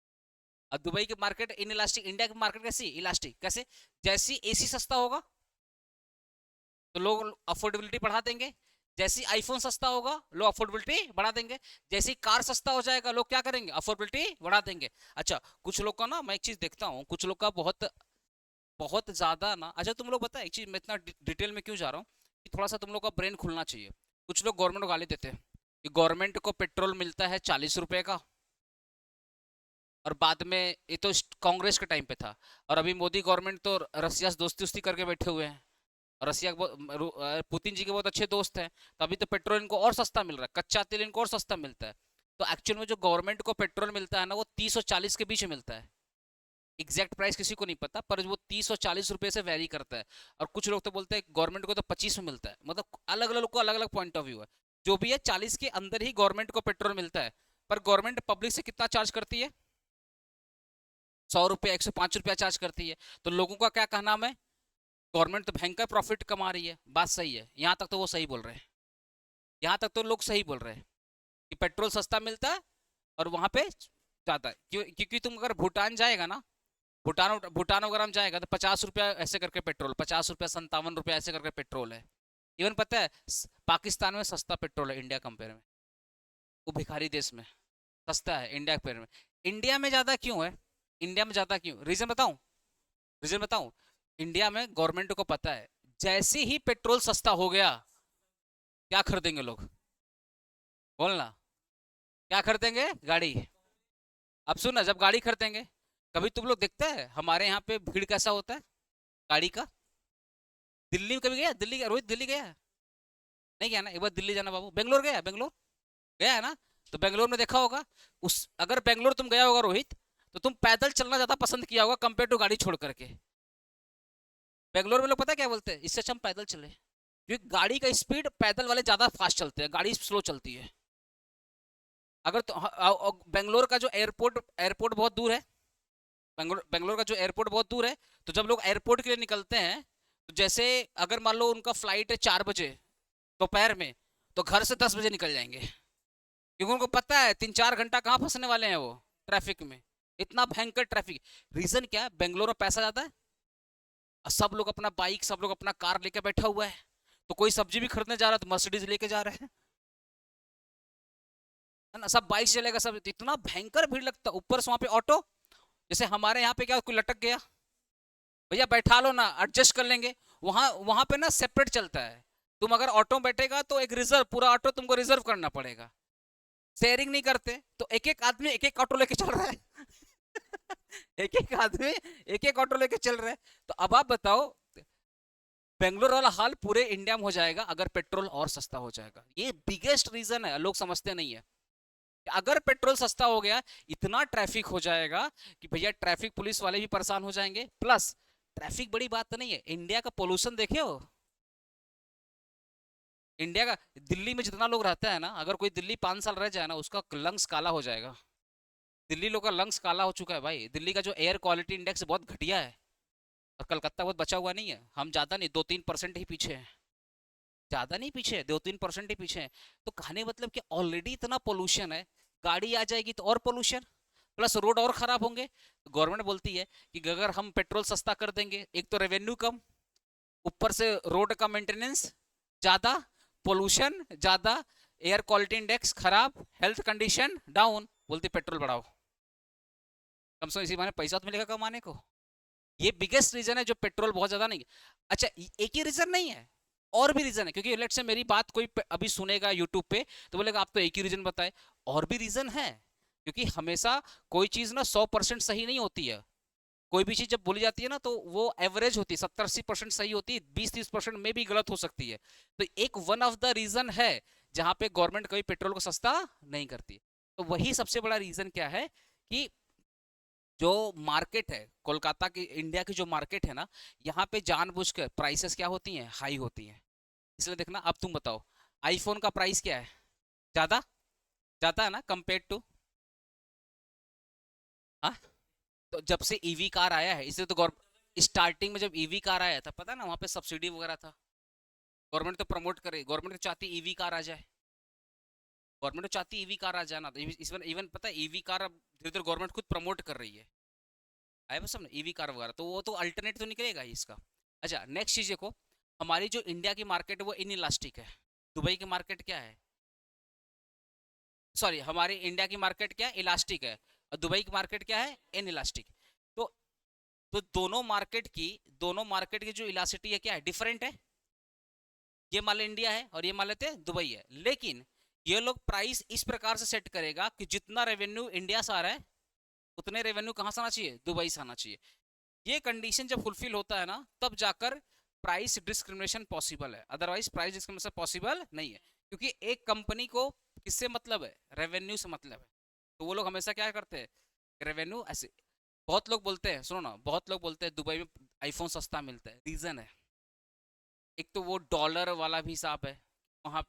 अब दुबई की मार्केट इन इलास्टिक, इंडिया की मार्केट कैसी? इलास्टिक। कैसे? जैसी एसी सस्ता होगा तो लोग अफोर्डेबिलिटी बढ़ा देंगे, जैसी आईफोन सस्ता होगा लोग अफोर्डेबिलिटी बढ़ा देंगे, जैसी कार सस्ता हो जाएगा लोग क्या करेंगे? अफोर्डेबिलिटी बढ़ा देंगे। अच्छा, कुछ लोग का ना, मैं एक चीज देखता हूँ, कुछ लोग का बहुत बहुत ज्यादा ना, अच्छा तुम लोग पता है एक चीज, मैं इतना डिटेल में क्यों जा रहा हूँ, कि थोड़ा सा तुम लोग का ब्रेन खुलना चाहिए। कुछ लोग गवर्नमेंट को गाली देते हैं कि गवर्नमेंट को पेट्रोल मिलता है 40 रुपए का, और बाद में, ये तो कांग्रेस के टाइम पे था, और अभी मोदी गवर्नमेंट तो रसिया से दोस्ती उस्ती करके बैठे हुए हैं, और रसिया के पुतिन जी के बहुत अच्छे दोस्त हैं, तो अभी तो पेट्रोल इनको और सस्ता मिल रहा है, कच्चा तेल इनको और सस्ता मिलता है। तो एक्चुअल में जो गवर्नमेंट को पेट्रोल मिलता है ना, वो 30 और 40 के बीच में मिलता है। एग्जैक्ट प्राइस किसी को नहीं पता, पर वो 30 और 40 रुपए से वेरी करता है। और कुछ लोग तो बोलते हैं गवर्नमेंट को तो 25 में मिलता है। मतलब अलग अलग लोग को अलग अलग पॉइंट ऑफ व्यू है। जो भी है, 40 के अंदर ही गवर्नमेंट को पेट्रोल मिलता है। पर गवर्नमेंट पब्लिक से कितना चार्ज करती है? 100 रुपया, 105 रुपया चार्ज करती है। तो लोगों का क्या कहना है? गवर्नमेंट तो भयंकर प्रॉफिट कमा रही है। बात सही है, यहाँ तक तो वो सही बोल रहे हैं। यहाँ तक तो लोग सही बोल रहे हैं कि पेट्रोल सस्ता मिलता है और वहां पे जाता है। क्योंकि तुम अगर भूटान जाएगा ना, भूटान भूटान वगैरह में जाएगा तो 50 रुपया ऐसे करके पेट्रोल, 50 रुपया, 57 रुपया ऐसे करके पेट्रोल है। इवन पता है पाकिस्तान में सस्ता पेट्रोल है इंडिया कंपेयर में। वो भिखारी देश में सस्ता है इंडिया कंपेयर में। इंडिया में ज्यादा क्यों है? इंडिया में ज्यादा क्यों? रीजन बताऊं? रीजन बताऊं? इंडिया में गवर्नमेंट को पता है जैसे ही पेट्रोल सस्ता हो गया क्या खरीदेंगे लोग? बोलना। क्या खरीदेंगे? गाड़ी। अब सुन ना, जब गाड़ी खरीदेंगे, कभी तुम लोग देखते हैं हमारे यहाँ पे भीड़ कैसा होता है गाड़ी का? दिल्ली में कभी गया? दिल्ली गया रोहित? दिल्ली गया? नहीं गया ना? एक बार दिल्ली जाना बाबू। बेंगलोर गया? बेंगलोर गया है ना? तो बेंगलोर में देखा होगा, उस अगर बेंगलोर तुम गया होगा रोहित, तो तुम पैदल चलना ज्यादा पसंद किया होगा कंपेयर टू गाड़ी छोड़ करके। बेंगलोर में लोग पता है क्या बोलते हैं? इससे अच्छा हम पैदल चले, क्योंकि गाड़ी का स्पीड पैदल वाले ज्यादा फास्ट चलते हैं, गाड़ी स्लो चलती है। अगर तो बेंगलोर का जो एयरपोर्ट एयरपोर्ट बहुत दूर है, बेंगलोर बेंगलोर का जो एयरपोर्ट बहुत दूर है, तो जब लोग एयरपोर्ट के लिए निकलते हैं, तो जैसे अगर मान लो उनका फ्लाइट है 4 बजे दोपहर में, तो घर से 10 बजे निकल जाएंगे, क्योंकि उनको पता है 3-4 घंटा कहाँ फंसने वाले हैं वो ट्रैफिक में। इतना भयंकर ट्रैफिक। रीजन क्या है? बेंगलोर में पैसा ज्यादा है, और सब लोग अपना बाइक, सब लोग अपना कार लेके बैठा हुआ है। तो कोई सब्जी भी खरीदने जा रहा है तो मर्सिडीज लेके जा रहे हैं, है ना? सब बाइक चलेगा, सब इतना भयंकर भीड़ लगता है। ऊपर से वहां पे ऑटो, जैसे हमारे यहाँ पे क्या, कोई लटक गया, भैया बैठा लो ना, एडजस्ट कर लेंगे। वहां वहां पे ना सेपरेट चलता है। तुम अगर ऑटो में बैठेगा तो एक रिजर्व, पूरा ऑटो तुमको रिजर्व करना पड़ेगा। शेयरिंग नहीं करते, तो एक एक आदमी एक एक ऑटो लेके चल रहा है। एक एक आदमी एक एक ऑटो लेके चल रहा है। तो अब आप बताओ, बेंगलोर वाला हाल पूरे इंडिया में हो जाएगा अगर पेट्रोल और सस्ता हो जाएगा। ये बिगेस्ट रीजन है, लोग समझते नहीं है। अगर पेट्रोल सस्ता हो गया, इतना ट्रैफिक हो जाएगा कि भैया ट्रैफिक पुलिस वाले भी परेशान हो जाएंगे। प्लस ट्रैफिक बड़ी बात तो नहीं है, इंडिया का पोल्यूशन देखे हो? इंडिया का, दिल्ली में जितना लोग रहता है ना, अगर कोई दिल्ली 5 साल रह जाए ना, उसका लंग्स काला हो जाएगा। दिल्ली लोग का लंग्स काला हो चुका है भाई। दिल्ली का जो एयर क्वालिटी इंडेक्स बहुत घटिया है, और कलकत्ता बहुत बचा हुआ नहीं है। हम ज्यादा नहीं, 2-3% ही पीछे हैं। ज्यादा नहीं पीछे, 2-3% ही पीछे हैं। तो कहने मतलब कि ऑलरेडी इतना पोल्यूशन है, गाड़ी आ जाएगी तो और पोल्यूशन, प्लस रोड और खराब होंगे। तो गवर्नमेंट बोलती है कि अगर हम पेट्रोल सस्ता कर देंगे, एक तो रेवेन्यू कम, ऊपर से रोड का मेंटेनेंस ज्यादा, पोल्यूशन ज्यादा, एयर क्वालिटी इंडेक्स खराब, हेल्थ कंडीशन डाउन, बोलती पेट्रोल बढ़ाओ। कम से कम इसी बहाने पैसा तो मिलेगा कमाने को। ये बिगेस्ट रीजन है जो पेट्रोल बहुत ज्यादा नहीं। अच्छा, एक ही रीजन नहीं है, और भी रीजन है। क्योंकि लेट से मेरी बात कोई अभी सुनेगा यूट्यूब पे, तो बोलेगा आप तो एक ही रीजन बताए। और भी रीजन है, क्योंकि हमेशा कोई चीज ना 100% सही नहीं होती है। कोई भी चीज जब बोली जाती है ना, तो वो एवरेज होती है, 70-80% सही होती है, 20-30% में भी गलत हो सकती है। तो एक वन ऑफ द रीजन है जहां पे गवर्नमेंट कभी पेट्रोल को सस्ता नहीं करती। तो वही सबसे बड़ा रीजन क्या है कि जो मार्केट है कोलकाता की, इंडिया की जो मार्केट है ना, यहाँ पे जानबूझकर प्राइसेस क्या होती हैं, हाई होती हैं। इसलिए देखना, अब तुम बताओ, आईफोन का प्राइस क्या है? ज्यादा ज्यादा है ना कंपेयर टू। हाँ, तो जब से ईवी कार आया है, इसलिए तो गवर्नमेंट स्टार्टिंग में जब ईवी कार आया था, पता है ना, वहाँ पे सब्सिडी वगैरह था। गवर्नमेंट तो प्रमोट करे, गवर्नमेंट तो चाहती ईवी कार आ जाए। गवर्नमेंट तो चाहती ईवी कार आ जाना, तो इवन इवन पता है ईवी कार अब धीरे धीरे गवर्नमेंट खुद प्रमोट कर रही है। आया बस समझ, ईवी कार वगैरह, तो वो तो अल्टरनेट तो निकलेगा ही इसका। अच्छा, नेक्स्ट चीज देखो, हमारी जो इंडिया की मार्केट है वो इन इलास्टिक है। दुबई की मार्केट क्या है? सॉरी, हमारी इंडिया की मार्केट क्या है? इलास्टिक है। और दुबई की मार्केट क्या है? In elastic. तो तो दोनों मार्केट की जो इलास्टिसिटी है क्या है? डिफरेंट है। ये मान लो इंडिया है और ये मान लेते हैं दुबई है, लेकिन ये लोग प्राइस इस प्रकार से सेट करेगा कि जितना रेवेन्यू इंडिया से आ रहा है, उतने रेवेन्यू कहाँ से आना चाहिए? दुबई से आना चाहिए। ये कंडीशन जब फुलफिल होता है ना, तब जाकर प्राइस डिस्क्रिमिनेशन पॉसिबल है, अदरवाइज प्राइस डिस्क्रिमिनेशन पॉसिबल नहीं है। क्योंकि एक कंपनी को किससे मतलब है? रेवेन्यू से मतलब है। तो वो लोग हमेशा क्या करते हैं? रेवेन्यू ऐसे। बहुत लोग बोलते हैं, सुनो ना, बहुत लोग बोलते हैं दुबई में आईफोन सस्ता मिलता है। रीजन है, एक तो वो डॉलर वाला भी हिसाब है, वहाँ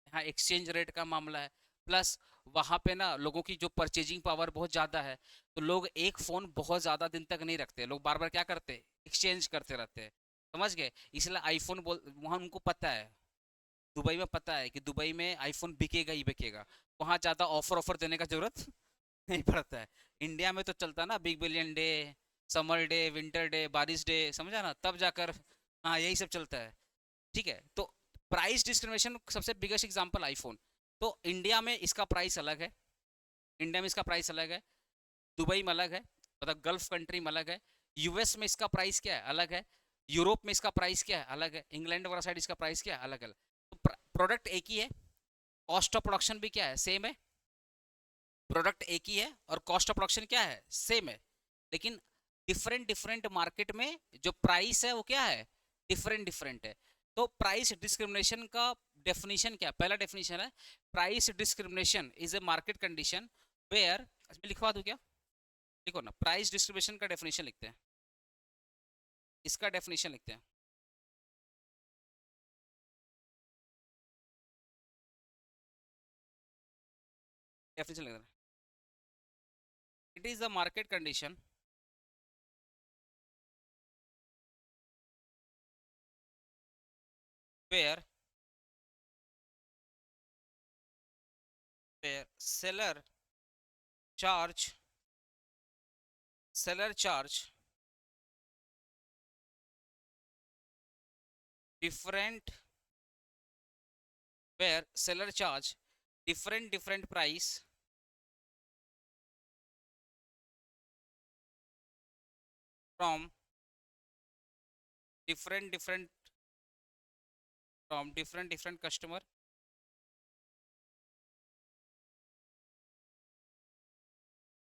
यहाँ एक्सचेंज रेट का मामला है, प्लस वहाँ पे ना लोगों की जो परचेजिंग पावर बहुत ज़्यादा है। तो लोग एक फ़ोन बहुत ज़्यादा दिन तक नहीं रखते, लोग बार बार क्या करते हैं? एक्सचेंज करते रहते हैं। समझ गए? इसलिए आईफोन बोल, वहाँ उनको पता है, दुबई में पता है कि दुबई में आईफोन बिकेगा ही बिकेगा। वहाँ ज़्यादा ऑफर ऑफर देने का जरूरत नहीं पड़ता है। इंडिया में तो चलता है ना, big billion day, summer day, winter day, बारिश डे, समझा ना, तब जाकर हाँ यही सब चलता है। ठीक है, तो प्राइस डिस्क्रिमिनेशन सबसे बिगेस्ट एग्जांपल आईफोन। तो इंडिया में इसका प्राइस अलग है, इंडिया में इसका प्राइस अलग है, दुबई में अलग है, मतलब गल्फ कंट्री में अलग है, यूएस में इसका प्राइस क्या है? अलग है, यूरोप में इसका प्राइस क्या है? अलग है, इंग्लैंड वगैरह साइड इसका प्राइस क्या है? अलग अलग। तो प्रोडक्ट एक ही है, कॉस्ट ऑफ प्रोडक्शन भी क्या है? सेम है। प्रोडक्ट एक ही है और कॉस्ट ऑफ प्रोडक्शन क्या है? सेम है। लेकिन डिफरेंट डिफरेंट मार्केट में जो प्राइस है वो क्या है? डिफरेंट डिफरेंट है। तो प्राइस डिस्क्रिमिनेशन का डेफिनेशन क्या, पहला डेफिनेशन है price discrimination is a market condition where, लिखवा दूं क्या, लिखो ना, प्राइस डिस्क्रिमिनेशन का डेफिनेशन लिखते हैं, इसका डेफिनेशन लिखते हैं। डेफिनेशन लिखते हैं, it is the market condition where where charge seller charge different where seller charge different price from different from different customer,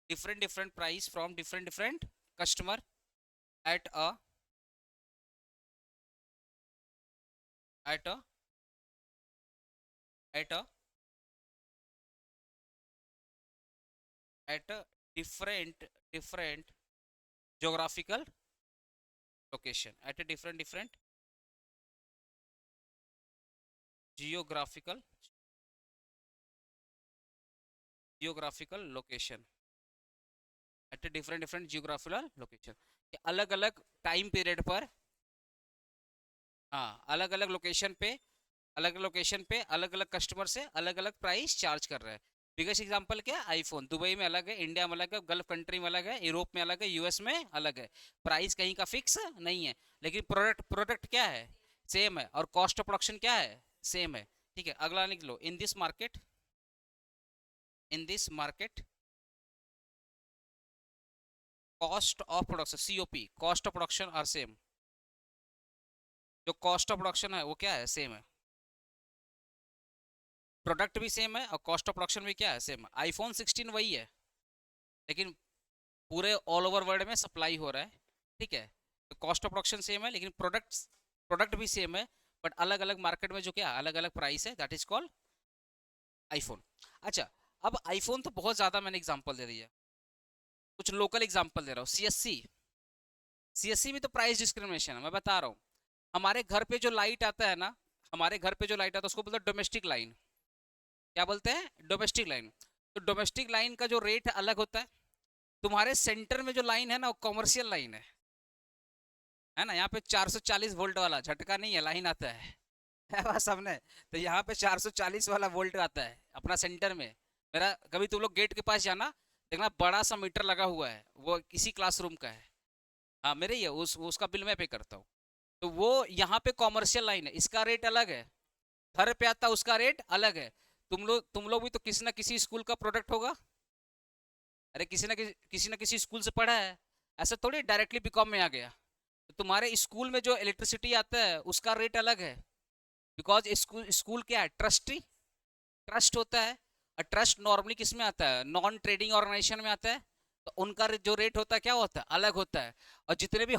different price from different customer at a at a at a at a different geographical location, at a different geographical location, at a different geographical location, अलग अलग time period पर, हाँ अलग अलग location पे, अलग location पे अलग अलग कस्टमर से अलग अलग प्राइस चार्ज कर रहा है। बिगेस्ट एग्जांपल क्या है, आईफोन दुबई में अलग है, इंडिया में अलग है, गल्फ कंट्री में अलग है, यूरोप में अलग है, यूएस में अलग है। प्राइस कहीं का फिक्स नहीं है, लेकिन प्रोडक्ट क्या है, सेम है, और कॉस्ट ऑफ प्रोडक्शन क्या है, सेम है। ठीक है, अगला लिख लो, in this market cost of production, COP, cost of production are same, जो कॉस्ट ऑफ प्रोडक्शन है वो क्या है, सेम है। प्रोडक्ट भी सेम है और कॉस्ट ऑफ प्रोडक्शन भी क्या है, सेम है। आईफोन 16 वही है, लेकिन पूरे ऑल ओवर वर्ल्ड में सप्लाई हो रहा है। ठीक है, तो कॉस्ट ऑफ प्रोडक्शन सेम है, लेकिन प्रोडक्ट भी सेम है, बट अलग अलग मार्केट में जो क्या अलग अलग प्राइस है, दैट इज कॉल्ड आईफोन। अच्छा, अब आईफोन तो बहुत ज़्यादा मैंने एग्जांपल दे दिया, कुछ लोकल एग्जांपल दे रहा हूँ। सीएससी में तो प्राइस डिस्क्रिमिनेशन है, मैं बता रहा हूँ। हमारे घर पे जो लाइट आता है ना, हमारे घर पे जो लाइट आता है उसको बोलते हैं डोमेस्टिक लाइन। क्या बोलते हैं, डोमेस्टिक लाइन। तो डोमेस्टिक लाइन का जो रेट अलग होता है, तुम्हारे सेंटर में जो लाइन है ना वो कॉमर्शियल लाइन है ना, यहाँ पे 440 वोल्ट वाला झटका नहीं है, लाइन आता है बात सबने। तो यहाँ पे 440 वाला वोल्ट आता है अपना सेंटर में। मेरा कभी तुम लोग गेट के पास जाना, देखना बड़ा सा मीटर लगा हुआ है, वो किसी क्लासरूम का है, हाँ मेरे ही है, उसका बिल मैं पे करता हूँ। तो वो यहाँ पे कॉमर्शियल लाइन है, इसका रेट अलग है, घर पे आता उसका रेट अलग है। तुम लोग भी तो किसी ना किसी स्कूल का प्रोडक्ट होगा, अरे किसी ना किसी स्कूल से पढ़ा है, ऐसा थोड़ी डायरेक्टली बीकॉम में आ गया। तो तुम्हारे स्कूल में जो इलेक्ट्रिसिटी आता है उसका रेट अलग है, बिकॉज स्कूल स्कूल क्या है, ट्रस्ट होता है। और ट्रस्ट नॉर्मली किस में आता है, नॉन ट्रेडिंग ऑर्गेनाइजेशन में आता है। तो उनका जो रेट होता है क्या होता है, अलग होता है। और जितने भी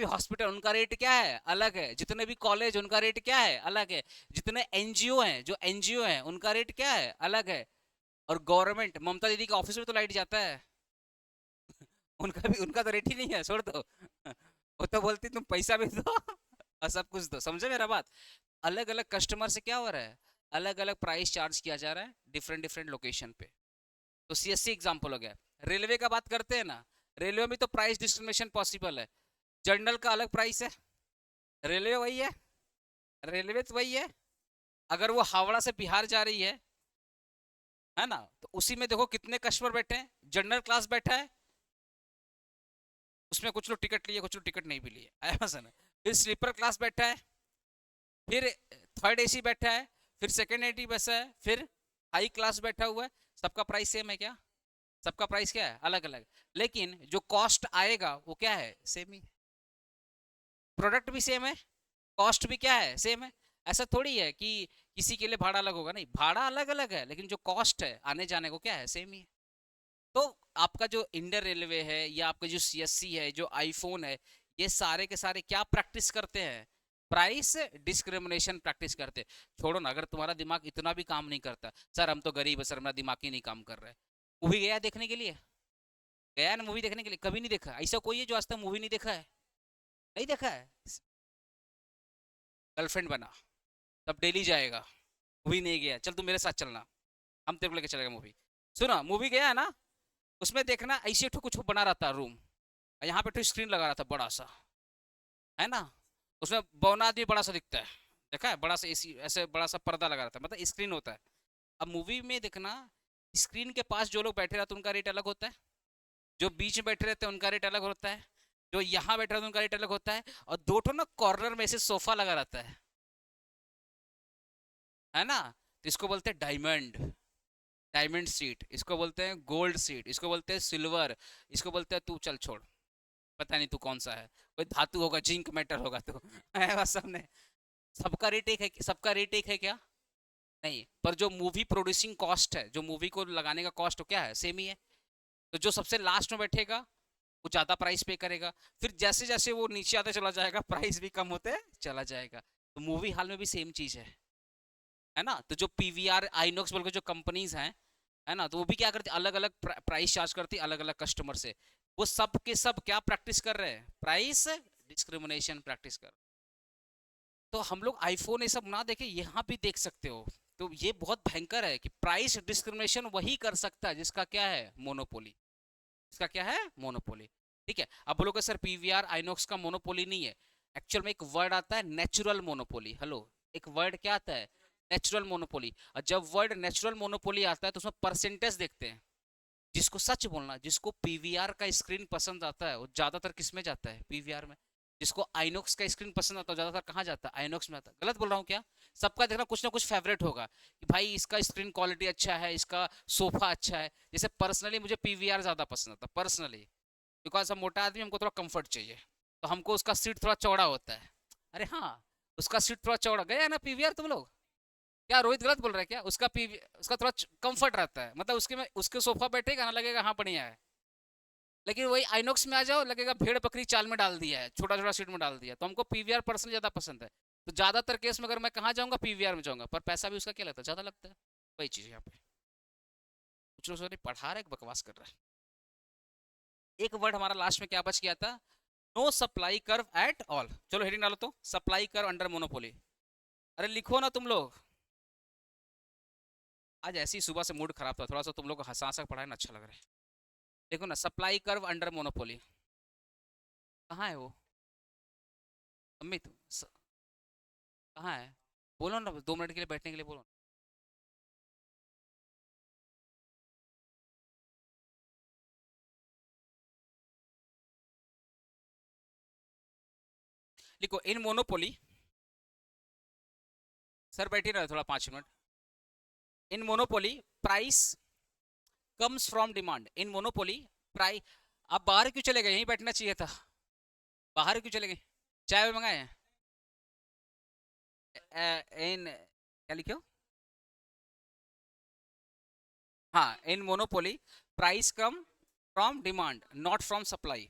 हॉस्पिटल उनका रेट क्या है, अलग है। जितने भी कॉलेज उनका रेट क्या है, अलग है। जितने एनजीओ हैं उनका रेट क्या है, अलग है। और गवर्नमेंट, ममता दीदी के ऑफिस में तो लाइट जाता है उनका तो रेट ही नहीं है, छोड़ दो वो तो बोलती तुम पैसा भी दो और सब कुछ दो, समझे मेरा बात। अलग अलग कस्टमर से क्या हो रहा है, अलग अलग प्राइस चार्ज किया जा रहा है डिफरेंट डिफरेंट लोकेशन पे। तो सीएससी एग्जांपल हो गया। रेलवे का बात करते हैं ना, रेलवे में तो प्राइस डिस्क्रिमिनेशन पॉसिबल है। जनरल का अलग प्राइस है, रेलवे वही है, रेलवे तो वही है। अगर वो हावड़ा से बिहार जा रही है ना, तो उसी में देखो कितने कस्टमर बैठे हैं, जनरल क्लास बैठा है, उसमें कुछ लोग टिकट लिए कुछ लोग टिकट नहीं भी लिए, आया समझ। फिर स्लीपर क्लास बैठा है, फिर थर्ड एसी बैठा है, फिर सेकंड एसी बस है, फिर हाई क्लास बैठा हुआ है। सबका प्राइस सेम है क्या, सबका प्राइस क्या है, अलग अलग। लेकिन जो कॉस्ट आएगा वो क्या है, सेम ही। प्रोडक्ट भी सेम है, कॉस्ट भी क्या है, सेम है। ऐसा थोड़ी है कि किसी के लिए भाड़ा अलग होगा, नहीं, भाड़ा अलग अलग है, लेकिन जो कॉस्ट है आने जाने को क्या है, सेम ही है। तो आपका जो इंडियन रेलवे है या आपका जो सीएससी है, जो आईफोन है, ये सारे के सारे क्या प्रैक्टिस करते हैं? प्राइस डिस्क्रिमिनेशन प्रैक्टिस करते हैं। छोड़ो ना, अगर तुम्हारा दिमाग इतना भी काम नहीं करता, सर हम तो गरीब है सर, मेरा दिमाग ही नहीं काम कर रहा है, मूवी गया देखने के लिए? गया ना मूवी देखने के लिए? कभी नहीं देखा। ऐसा कोई है जो आज तक मूवी नहीं देखा है? नहीं देखा है। गर्लफ्रेंड बना तब डेली जाएगा, मूवी नहीं गया, चल तू मेरे साथ चलना, हम तेरे को लेके चलेगा मूवी। सुना, मूवी गया है ना, उसमें देखना ऐसे कुछ बना रहा था रूम, यहाँ पे तो स्क्रीन लगा रहा था बड़ा सा, है ना, उसमें बौना आदमी बड़ा सा दिखता है, देखा है, बड़ा सा एसी ऐसे बड़ा सा पर्दा लगा रहता है, मतलब स्क्रीन होता है। अब मूवी में देखना, स्क्रीन के पास जो लोग बैठे रहते हैं उनका रेट अलग होता है, जो बीच में बैठे रहते हैं उनका रेट अलग होता है, जो यहाँ बैठे रहते हैं उनका रेट अलग होता है, और दो ठो ना कॉर्नर में से सोफा लगा रहता है ना, तो इसको बोलते हैं डायमंड, डायमंड सीट, इसको बोलते हैं गोल्ड सीट, इसको बोलते हैं सिल्वर, इसको बोलते हैं, तू चल छोड़, पता नहीं तू कौन सा है, कोई धातु होगा, जिंक मेटल होगा तू है बस सबने, सबका रेट एक है, सबका रेट एक है क्या? नहीं, पर जो मूवी प्रोड्यूसिंग कॉस्ट है, जो मूवी को लगाने का कॉस्ट क्या है, सेम ही है। तो जो सबसे लास्ट में बैठेगा वो ज्यादा प्राइस पे करेगा, फिर जैसे जैसे वो नीचे आता चला जाएगा प्राइस भी कम होते चला जाएगा। तो मूवी हॉल में भी सेम चीज है ना। तो जो पीवीआर आइनॉक्स बोल के जो कंपनीज हैं, है ना, तो वो भी क्या करती, अलग अलग प्राइस चार्ज करती, अलग अलग कस्टमर से। वो सब के सब क्या प्रैक्टिस कर रहे हैं? प्राइस डिस्क्रिमिनेशन प्रैक्टिस कर। तो हम लोग आईफोन ये सब ना देखे, यहाँ भी देख सकते हो। तो ये बहुत भयंकर है कि प्राइस डिस्क्रिमिनेशन वही कर सकता है जिसका क्या है, मोनोपोली। इसका क्या है, मोनोपोली। ठीक है, अब बोलोगे सर पीवीआर आइनॉक्स का मोनोपोली नहीं है। एक्चुअल में एक वर्ड आता है नेचुरल मोनोपोली। हेलो, एक वर्ड क्या आता है, नेचुरल मोनोपोली। और जब वर्ड नेचुरल मोनोपोली आता है तो उसमें परसेंटेज देखते हैं। जिसको सच बोलना, जिसको पीवीआर का स्क्रीन पसंद आता है वो ज्यादातर किस में जाता है, पीवीआर में। जिसको आइनॉक्स का स्क्रीन पसंद आता है ज्यादातर कहाँ जाता है, आइनॉक्स में आता है। गलत बोल रहा हूँ क्या? सबका देखना कुछ ना कुछ फेवरेट होगा कि भाई इसका स्क्रीन क्वालिटी अच्छा है, इसका सोफा अच्छा है। जैसे पर्सनली मुझे पीवीआर ज्यादा पसंद आता है, पर्सनली, बिकॉज हम मोटा आदमी, हमको थोड़ा कंफर्ट चाहिए, तो हमको उसका सीट थोड़ा चौड़ा होता है। अरे हाँ, उसका सीट थोड़ा चौड़ा, गया है ना पीवीआर तुम लोग? क्या रोहित गलत बोल रहा है क्या? उसका पीवी, उसका थोड़ा कंफर्ट रहता है, मतलब उसके में उसके सोफा बैठेगा ना, लगेगा हाँ बढ़िया है। लेकिन वही आइनॉक्स में आ जाओ, लगेगा भेड़ बकरी चाल में डाल दिया है, छोटा छोटा सीट में डाल दिया। तो हमको पीवीआर पर्सनली ज्यादा पसंद है। तो ज्यादातर केस में अगर मैं कहाँ जाऊंगा, पीवीआर में जाऊंगा, पर पैसा भी उसका क्या लगता है, ज्यादा लगता है। वही चीज यहाँ पे कुछ लोग सोच पढ़ा रहे बकवास कर रहा है। एक वर्ड हमारा लास्ट में क्या बच गया था, no supply curve at all. चलो हेडिंग डालो तो, सप्लाई कर्व अंडर मोनोपोली। अरे लिखो ना तुम लोग। आज ऐसी सुबह से मूड खराब था, थोड़ा सा तुम लोग को हंसा हंसा पढ़ाए ना, अच्छा लग रहा है। देखो ना, सप्लाई कर्व अंडर मोनोपोली, कहाँ है वो? अमित कहाँ है? बोलो ना, 2 मिनट के लिए बैठने के लिए बोलो। लिखो, इन मोनोपोली, सर बैठे रहे थोड़ा 5 minute. In monopoly price comes from demand. In monopoly price, आप बाहर क्यों चले गए, यहीं बैठना चाहिए था, बाहर क्यों चले गए? चाय मंगाए? इन क्या लिखो, हाँ, in monopoly price come from demand not from supply.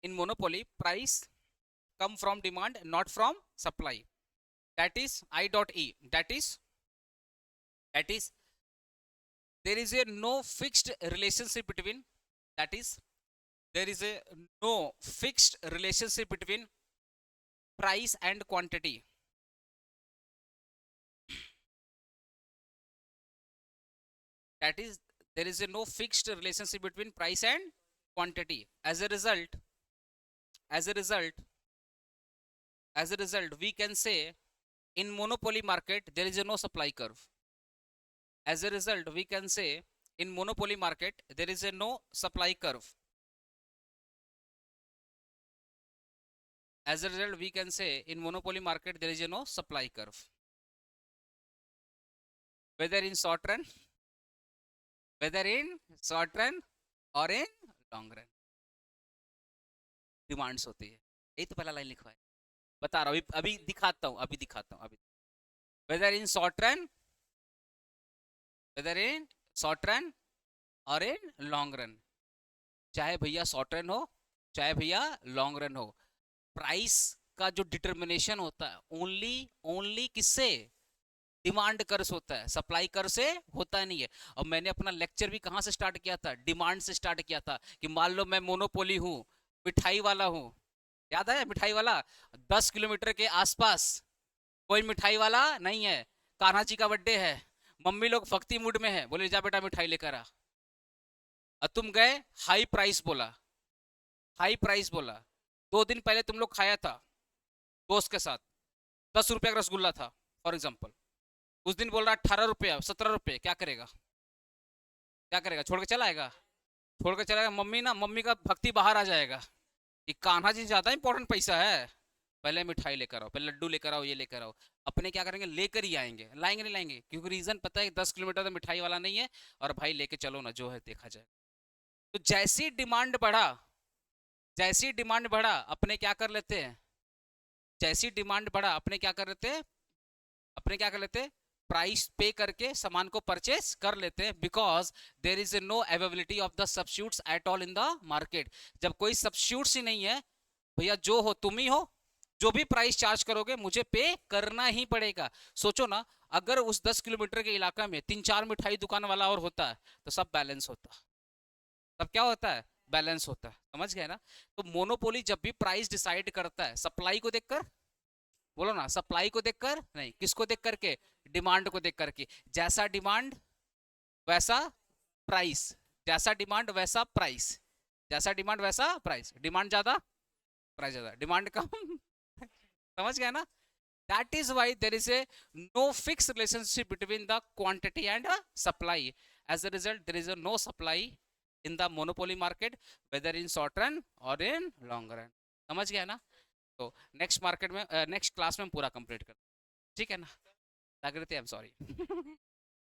In monopoly price come from demand not from supply. That is I dot E, that is there is a no fixed relationship between, that is there is a no fixed relationship between price and quantity. That is there is a no fixed relationship between price and quantity. As a result, as a result as a result we can say in monopoly market there is a no supply curve. As a result we can say in monopoly market there is a no supply curve. As a result we can say in monopoly market there is a no supply curve, whether in short run, whether in short run और in long run demands होती है। यही तो पहला line लिखा है, बता रहा हूँ अभी, अभी दिखाता हूँ, अभी दिखाता हूँ अभी। whether in short run, whether in short run और in long run, चाहे भैया शॉर्ट रन हो चाहे भैया लॉन्ग रन हो, प्राइस का जो डिटर्मिनेशन होता है ओनली ओनली किससे, डिमांड कर्व से होता है, सप्लाई कर्व से होता नहीं है। और मैंने अपना लेक्चर भी कहां से स्टार्ट किया था, डिमांड से स्टार्ट किया था कि मान लो मैं मोनोपोली हूं, मिठाई वाला हूं, याद है मिठाई वाला, 10 किलोमीटर के आसपास कोई मिठाई वाला नहीं है, कान्हा जी का बर्थडे है, मम्मी लोग भक्ति मूड में है, बोले जा बेटा मिठाई लेकर आ, और तुम गए, हाई प्राइस बोला, हाई प्राइस बोला, 2 दिन पहले तुम लोग खाया था दोस्त के साथ, 10 रुपया का रसगुल्ला था फॉर एग्जाम्पल, उस दिन बोल रहा 18 रुपया 17 रुपये, क्या करेगा, क्या करेगा, छोड़ के चला आएगा, छोड़ के चला, मम्मी ना, मम्मी का भक्ति बाहर आ जाएगा कि कान्हा जी ज्यादा इंपॉर्टेंट पैसा है, पहले मिठाई लेकर आओ, पहले लड्डू लेकर आओ, ये लेकर आओ। अपने क्या करेंगे, लेकर ही आएंगे, लाएंगे नहीं लाएंगे, क्योंकि रीजन पता है 10 किलोमीटर तो मिठाई वाला नहीं है, और भाई लेके चलो ना, जो है देखा जाए। तो जैसी डिमांड बढ़ा, जैसी डिमांड बढ़ा अपने क्या कर लेते हैं, जैसी डिमांड बढ़ा अपने क्या कर लेते हैं, अपने क्या कर लेते हैं, प्राइस पे करके सामान को परचेस कर लेते हैं, because there is no availability of the substitutes at all in the market. जब कोई सब्स्टिट्यूट्स ही नहीं है, भैया जो हो तुम ही हो, जो भी प्राइस चार्ज करोगे मुझे पे करना ही पड़ेगा। सोचो ना, अगर उस 10 किलोमीटर के इलाका में 3-4 मिठाई दुकान वाला और होता है तो सब बैलेंस होता, तब क्या होता है, बैलेंस होता है, समझ गए ना। तो मोनोपोली जब भी प्राइस डिसाइड करता है सप्लाई को देखकर, बोलो ना, सप्लाई को देखकर नहीं, किसको देख करके, डिमांड को देख करके, जैसा डिमांड वैसा प्राइस, जैसा डिमांड वैसा प्राइस, जैसा डिमांड वैसा प्राइस, डिमांड ज्यादा प्राइस ज्यादा, डिमांड कम समझ गया ना। That is why there is a no fix relationship between the quantity and supply, as a result there is a no supply in the monopoly market, whether in short run और in long run, समझ गया ना। तो next market में next class में हम पूरा complete कर, ठीक है ना, जागृति, आई एम सॉरी